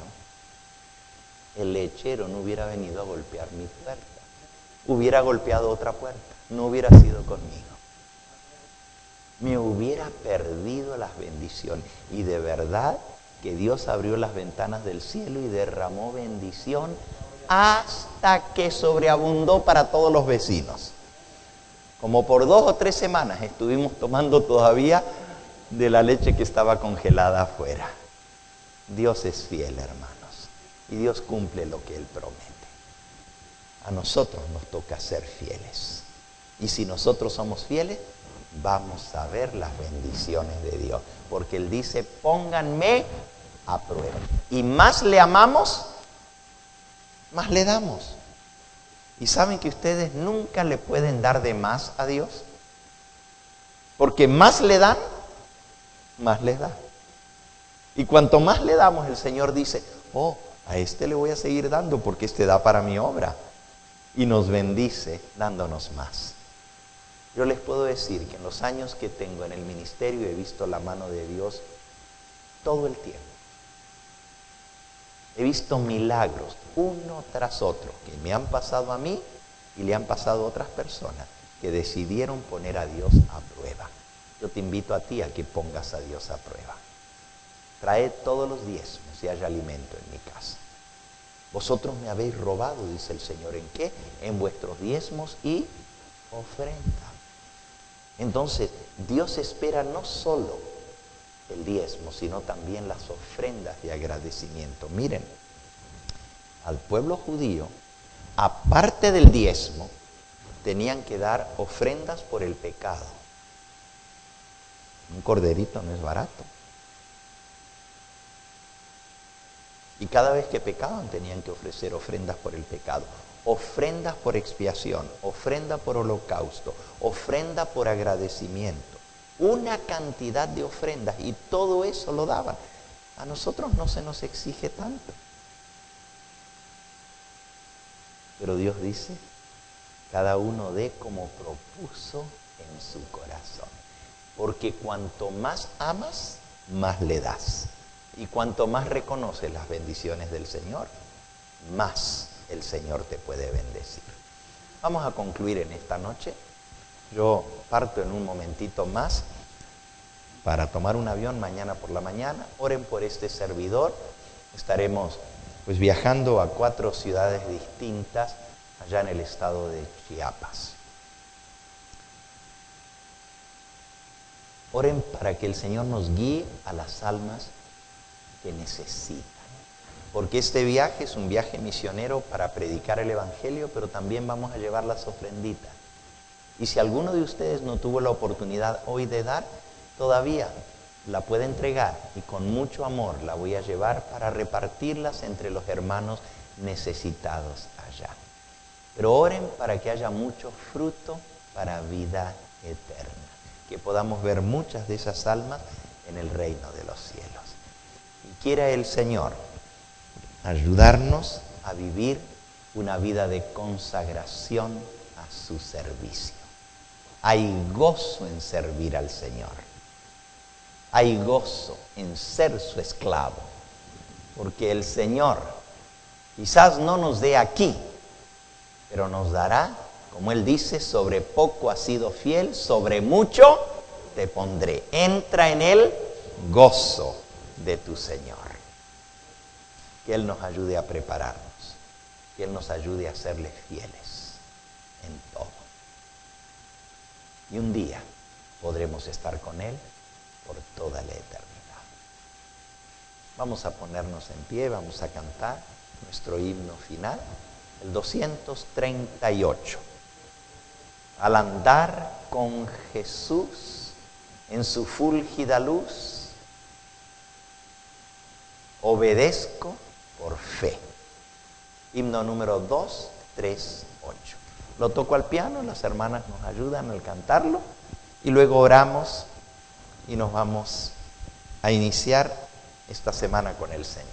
el lechero no hubiera venido a golpear mi puerta. Hubiera golpeado otra puerta. No hubiera sido conmigo. Me hubiera perdido las bendiciones. Y de verdad que Dios abrió las ventanas del cielo y derramó bendición hasta que sobreabundó para todos los vecinos. Como por 2 o 3 semanas estuvimos tomando todavía de la leche que estaba congelada afuera. Dios es fiel, hermanos, y Dios cumple lo que Él promete. A nosotros nos toca ser fieles. Y si nosotros somos fieles, vamos a ver las bendiciones de Dios. Porque Él dice, pónganme a prueba. Y más le amamos, más le damos. ¿Y saben que ustedes nunca le pueden dar de más a Dios? Porque más le dan, más les da. Y cuanto más le damos, el Señor dice, a este le voy a seguir dando porque este da para mi obra. Y nos bendice dándonos más. Yo les puedo decir que en los años que tengo en el ministerio he visto la mano de Dios todo el tiempo. He visto milagros uno tras otro que me han pasado a mí y le han pasado a otras personas que decidieron poner a Dios a prueba. Yo te invito a ti a que pongas a Dios a prueba. Traed todos los diezmos si hay alimento en mi casa. Vosotros me habéis robado, dice el Señor, ¿en qué? En vuestros diezmos y ofrenda. Entonces, Dios espera no solo el diezmo, sino también las ofrendas de agradecimiento. Miren, al pueblo judío, aparte del diezmo, tenían que dar ofrendas por el pecado. Un corderito no es barato. Y cada vez que pecaban tenían que ofrecer ofrendas por el pecado. Ofrendas por expiación, ofrenda por holocausto, ofrenda por agradecimiento. Una cantidad de ofrendas y todo eso lo daban. A nosotros no se nos exige tanto. Pero Dios dice, cada uno dé como propuso en su corazón. Porque cuanto más amas, más le das. Y cuanto más reconoces las bendiciones del Señor, más el Señor te puede bendecir. Vamos a concluir en esta noche. Yo parto en un momentito más para tomar un avión mañana por la mañana. Oren por este servidor. Estaremos pues viajando a 4 ciudades distintas allá en el estado de Chiapas. Oren para que el Señor nos guíe a las almas que necesitan. Porque este viaje es un viaje misionero para predicar el Evangelio, pero también vamos a llevar las ofrenditas. Y si alguno de ustedes no tuvo la oportunidad hoy de dar, todavía la puede entregar y con mucho amor la voy a llevar para repartirlas entre los hermanos necesitados allá. Pero oren para que haya mucho fruto para vida eterna, que podamos ver muchas de esas almas en el reino de los cielos. Y quiera el Señor ayudarnos a vivir una vida de consagración a su servicio. Hay gozo en servir al Señor. Hay gozo en ser su esclavo, porque el Señor quizás no nos dé aquí, pero nos dará, como Él dice, sobre poco has sido fiel, sobre mucho te pondré. Entra en el gozo de tu Señor. Que Él nos ayude a prepararnos, que Él nos ayude a serle fieles en todo. Y un día podremos estar con Él por toda la eternidad. Vamos a ponernos en pie, vamos a cantar nuestro himno final, el 238. Al andar con Jesús en su fúlgida luz, obedezco por fe. Himno número 238. Lo toco al piano, las hermanas nos ayudan al cantarlo y luego oramos y nos vamos a iniciar esta semana con el Señor.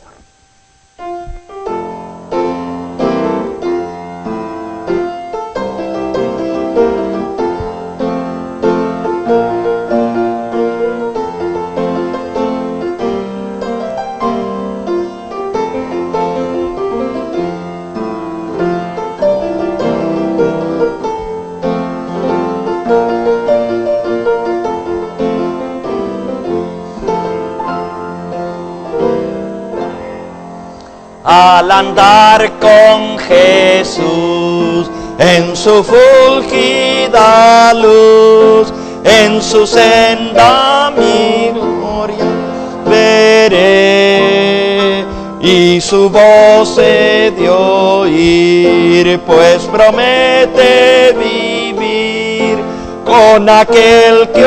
Al andar con Jesús en su fulgida luz, en su senda mi gloria veré, y su voz he de oír, pues promete vivir con aquel que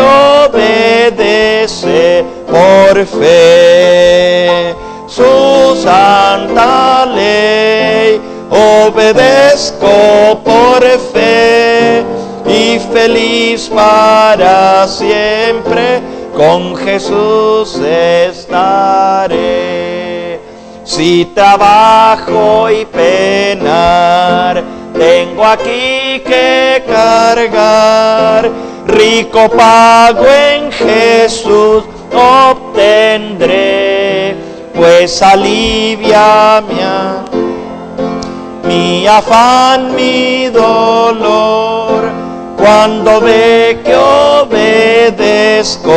obedece por fe. Su santa ley obedezco por fe, y feliz para siempre con Jesús estaré. Si trabajo y penar tengo aquí que cargar, rico pago en Jesús obtendré, pues alivia mi afán, mi dolor, cuando ve que obedezco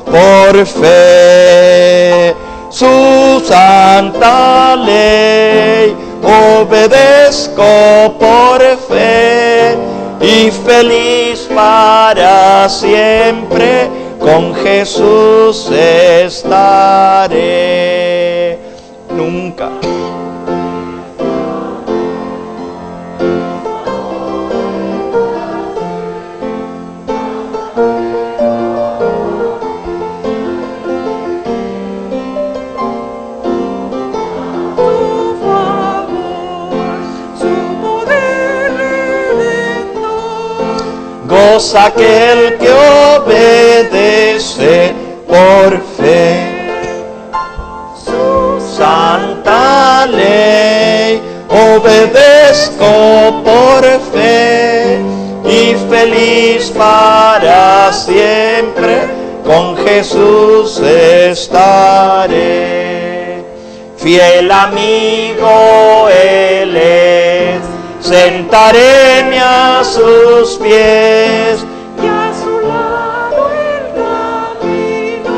por fe. Su santa ley obedezco por fe, y feliz para siempre con Jesús estaré. Nunca. Goza aquel que obedece por fe. Su santa ley obedezco por fe, y feliz para siempre con Jesús estaré. Fiel amigo Él es, sentaréme a sus pies, y a su lado el camino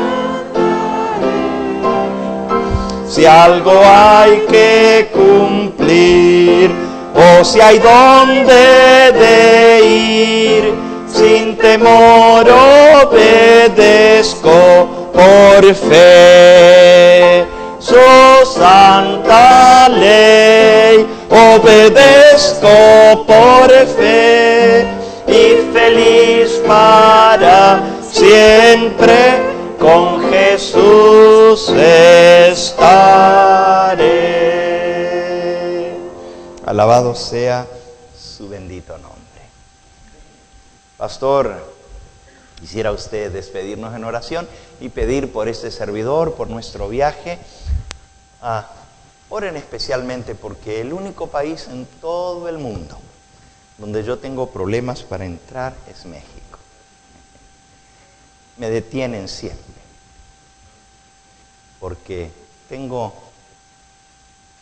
andaré. Si algo hay que cumplir, o si hay donde de ir, sin temor obedezco por fe. Su santa ley obedezco por fe, y feliz para siempre con Jesús Jesús estaré. Alabado sea su bendito nombre. Pastor, quisiera usted despedirnos en oración y pedir por este servidor, por nuestro viaje. Oren especialmente porque el único país en todo el mundo donde yo tengo problemas para entrar es México. Me detienen siempre porque tengo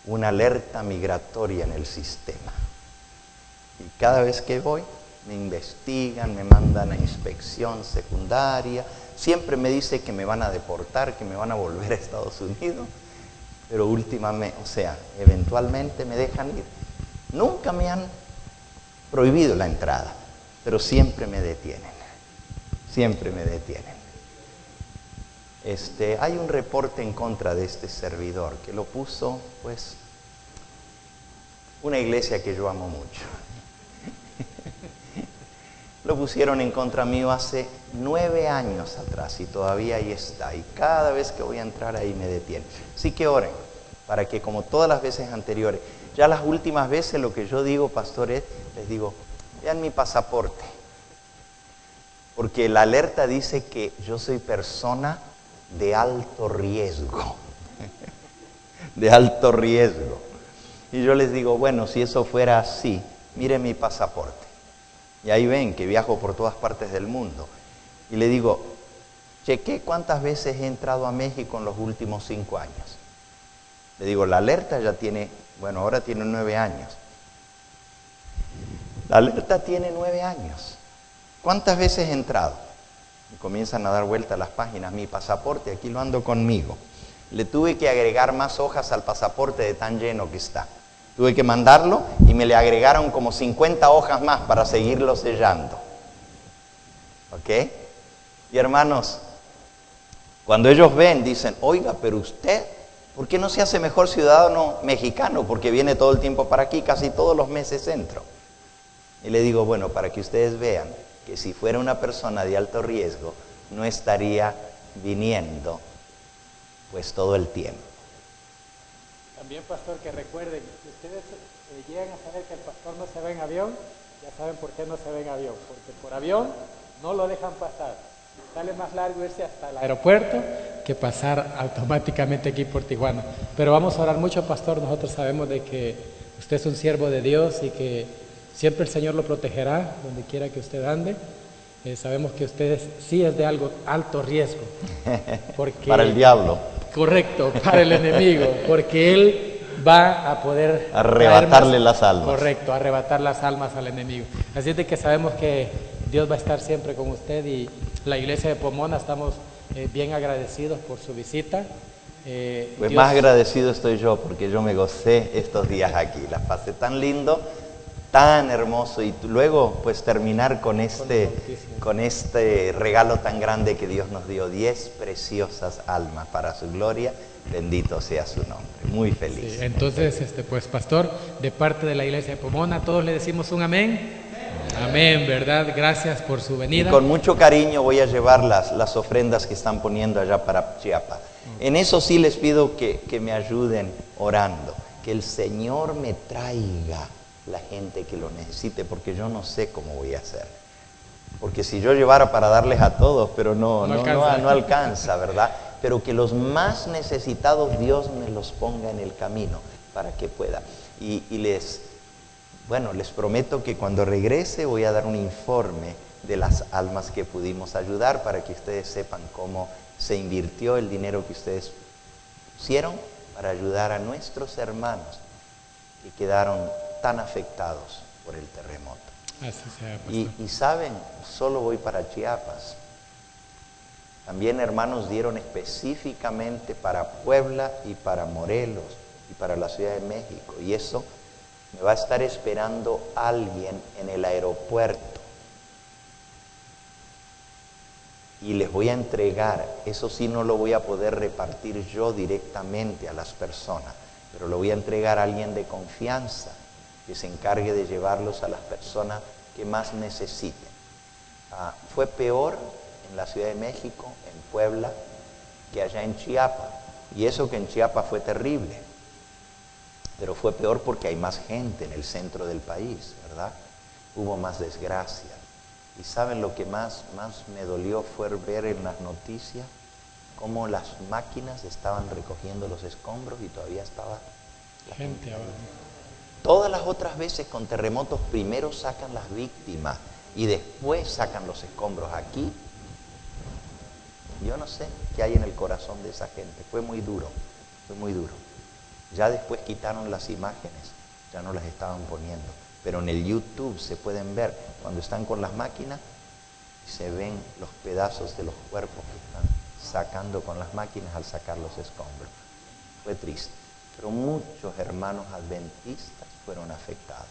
una alerta migratoria en el sistema. Y cada vez que voy, me investigan, me mandan a inspección secundaria. Siempre me dice que me van a deportar, que me van a volver a Estados Unidos. Pero últimamente, eventualmente me dejan ir. Nunca me han prohibido la entrada, pero siempre me detienen. Siempre me detienen. Hay un reporte en contra de este servidor que lo puso, pues, una iglesia que yo amo mucho. Lo pusieron en contra mío hace 9 años atrás y todavía ahí está. Y cada vez que voy a entrar ahí me detienen. Así que oren para que, como todas las veces anteriores, ya las últimas veces lo que yo digo, pastor, les digo, vean mi pasaporte. Porque la alerta dice que yo soy persona de alto riesgo. De alto riesgo. Y yo les digo, bueno, si eso fuera así, miren mi pasaporte. Y ahí ven que viajo por todas partes del mundo. Y le digo, chequé cuántas veces he entrado a México en los últimos 5 años. Le digo, la alerta ya tiene, ahora tiene 9 años. La alerta tiene 9 años. ¿Cuántas veces he entrado? Y comienzan a dar vuelta las páginas. Mi pasaporte, aquí lo ando conmigo. Le tuve que agregar más hojas al pasaporte de tan lleno que está. Tuve que mandarlo y me le agregaron como 50 hojas más para seguirlo sellando. ¿Ok? Y hermanos, cuando ellos ven, dicen, oiga, pero usted, ¿por qué no se hace mejor ciudadano mexicano? Porque viene todo el tiempo para aquí, casi todos los meses entro. Y le digo, bueno, para que ustedes vean que si fuera una persona de alto riesgo, no estaría viniendo pues todo el tiempo. También, pastor, que recuerden, si ustedes llegan a saber que el pastor no se va en avión, ya saben por qué no se va en avión, porque por avión no lo dejan pasar. Sale más largo irse hasta el aeropuerto que pasar automáticamente aquí por Tijuana. Pero vamos a orar mucho, pastor. Nosotros sabemos de que usted es un siervo de Dios y que siempre el Señor lo protegerá donde quiera que usted ande. Sabemos que usted sí es de alto riesgo. Porque, para el diablo. Correcto, para el enemigo, porque él va a poder arrebatarle las almas. Correcto, arrebatar las almas al enemigo. Así es de que sabemos que Dios va a estar siempre con usted y la iglesia de Pomona estamos bien agradecidos por su visita. Pues más agradecido estoy yo porque yo me gocé estos días aquí, las pasé tan lindo, tan hermoso y luego pues terminar con este regalo tan grande que Dios nos dio, 10 preciosas almas para su gloria. Bendito sea su nombre, muy feliz. Sí, entonces, pues pastor, de parte de la iglesia de Pomona, todos le decimos un amén. Amén, ¿verdad? Gracias por su venida. Y con mucho cariño voy a llevar las ofrendas que están poniendo allá para Chiapas. En eso sí les pido que me ayuden orando, que el Señor me traiga la gente que lo necesite, porque yo no sé cómo voy a hacer. Porque si yo llevara para darles a todos, pero no alcanza, ¿verdad? Pero que los más necesitados Dios me los ponga en el camino para que pueda. Y les prometo que cuando regrese voy a dar un informe de las almas que pudimos ayudar para que ustedes sepan cómo se invirtió el dinero que ustedes pusieron para ayudar a nuestros hermanos que quedaron tan afectados por el terremoto. Así sea, y saben, solo voy para Chiapas. También hermanos dieron específicamente para Puebla y para Morelos y para la Ciudad de México. Y eso me va a estar esperando alguien en el aeropuerto. Y les voy a entregar, eso sí no lo voy a poder repartir yo directamente a las personas, pero lo voy a entregar a alguien de confianza que se encargue de llevarlos a las personas que más necesiten. Fue peor en la Ciudad de México, en Puebla, que allá en Chiapas. Y eso que en Chiapas fue terrible. Pero fue peor porque hay más gente en el centro del país, ¿verdad? Hubo más desgracia. Y ¿saben lo que más me dolió fue ver en las noticias cómo las máquinas estaban recogiendo los escombros y todavía estaba la gente abajo? Todas las otras veces con terremotos primero sacan las víctimas y después sacan los escombros. Aquí, yo no sé qué hay en el corazón de esa gente. Fue muy duro, fue muy duro. Ya después quitaron las imágenes, ya no las estaban poniendo. Pero en el YouTube se pueden ver cuando están con las máquinas, se ven los pedazos de los cuerpos que están sacando con las máquinas al sacar los escombros. Fue triste. Pero muchos hermanos adventistas fueron afectados.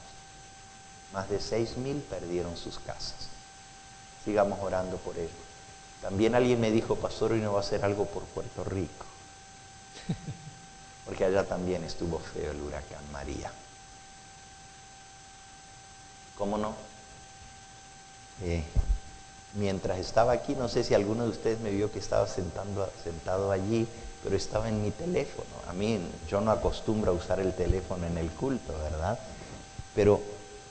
Más de 6,000 perdieron sus casas. Sigamos orando por ellos. También alguien me dijo, pastor, hoy no va a hacer algo por Puerto Rico. Porque allá también estuvo feo el huracán María. ¿Cómo no? Mientras estaba aquí, no sé si alguno de ustedes me vio que estaba sentado allí, pero estaba en mi teléfono. A mí, yo no acostumbro a usar el teléfono en el culto, ¿verdad? Pero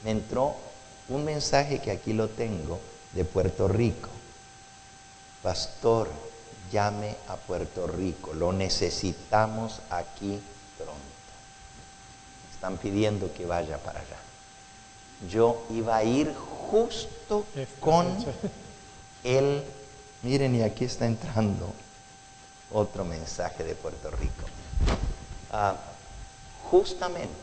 me entró un mensaje que aquí lo tengo, de Puerto Rico. Pastor, llame a Puerto Rico, lo necesitamos aquí pronto. Están pidiendo que vaya para allá. Yo iba a ir justo con él. Miren, y aquí está entrando otro mensaje de Puerto Rico. Justamente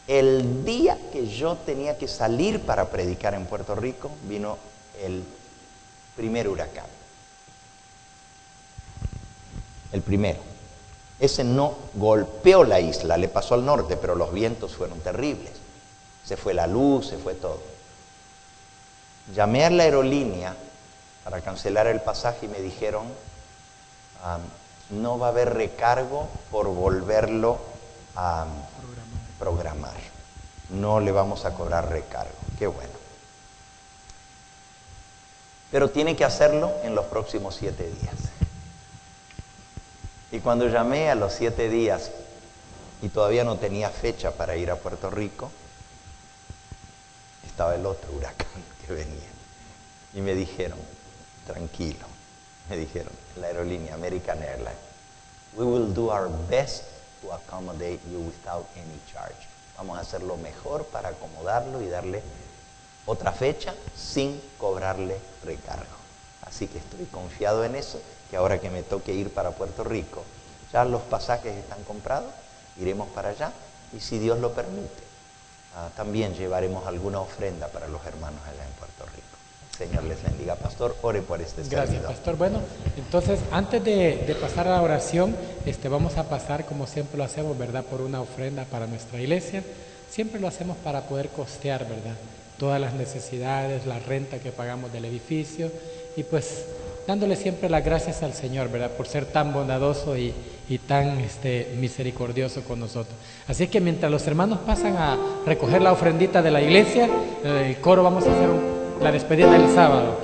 el día que yo tenía que salir para predicar en Puerto Rico, vino el primer huracán. El primero. Ese no golpeó la isla, le pasó al norte, pero los vientos fueron terribles. Se fue la luz, se fue todo. Llamé a la aerolínea para cancelar el pasaje y me dijeron, no va a haber recargo por volverlo a programar. No le vamos a cobrar recargo. Qué bueno. Pero tiene que hacerlo en los próximos 7 días. Y cuando llamé a los 7 días y todavía no tenía fecha para ir a Puerto Rico, estaba el otro huracán que venía. Y me dijeron, tranquilo, me dijeron, la aerolínea American Airlines, we will do our best to accommodate you without any charge. Vamos a hacer lo mejor para acomodarlo y darle otra fecha sin cobrarle recargo. Así que estoy confiado en eso, que ahora que me toque ir para Puerto Rico, ya los pasajes están comprados, iremos para allá y si Dios lo permite, también llevaremos alguna ofrenda para los hermanos allá en Puerto Rico. El Señor les bendiga. Pastor, ore por este servidor. Gracias, pastor. Bueno, entonces, antes de pasar a la oración, vamos a pasar, como siempre lo hacemos, ¿verdad?, por una ofrenda para nuestra iglesia. Siempre lo hacemos para poder costear, ¿verdad?, todas las necesidades, la renta que pagamos del edificio y pues dándole siempre las gracias al Señor, ¿verdad?, por ser tan bondadoso y tan misericordioso con nosotros. Así que mientras los hermanos pasan a recoger la ofrendita de la iglesia, el coro vamos a hacer la despedida del sábado.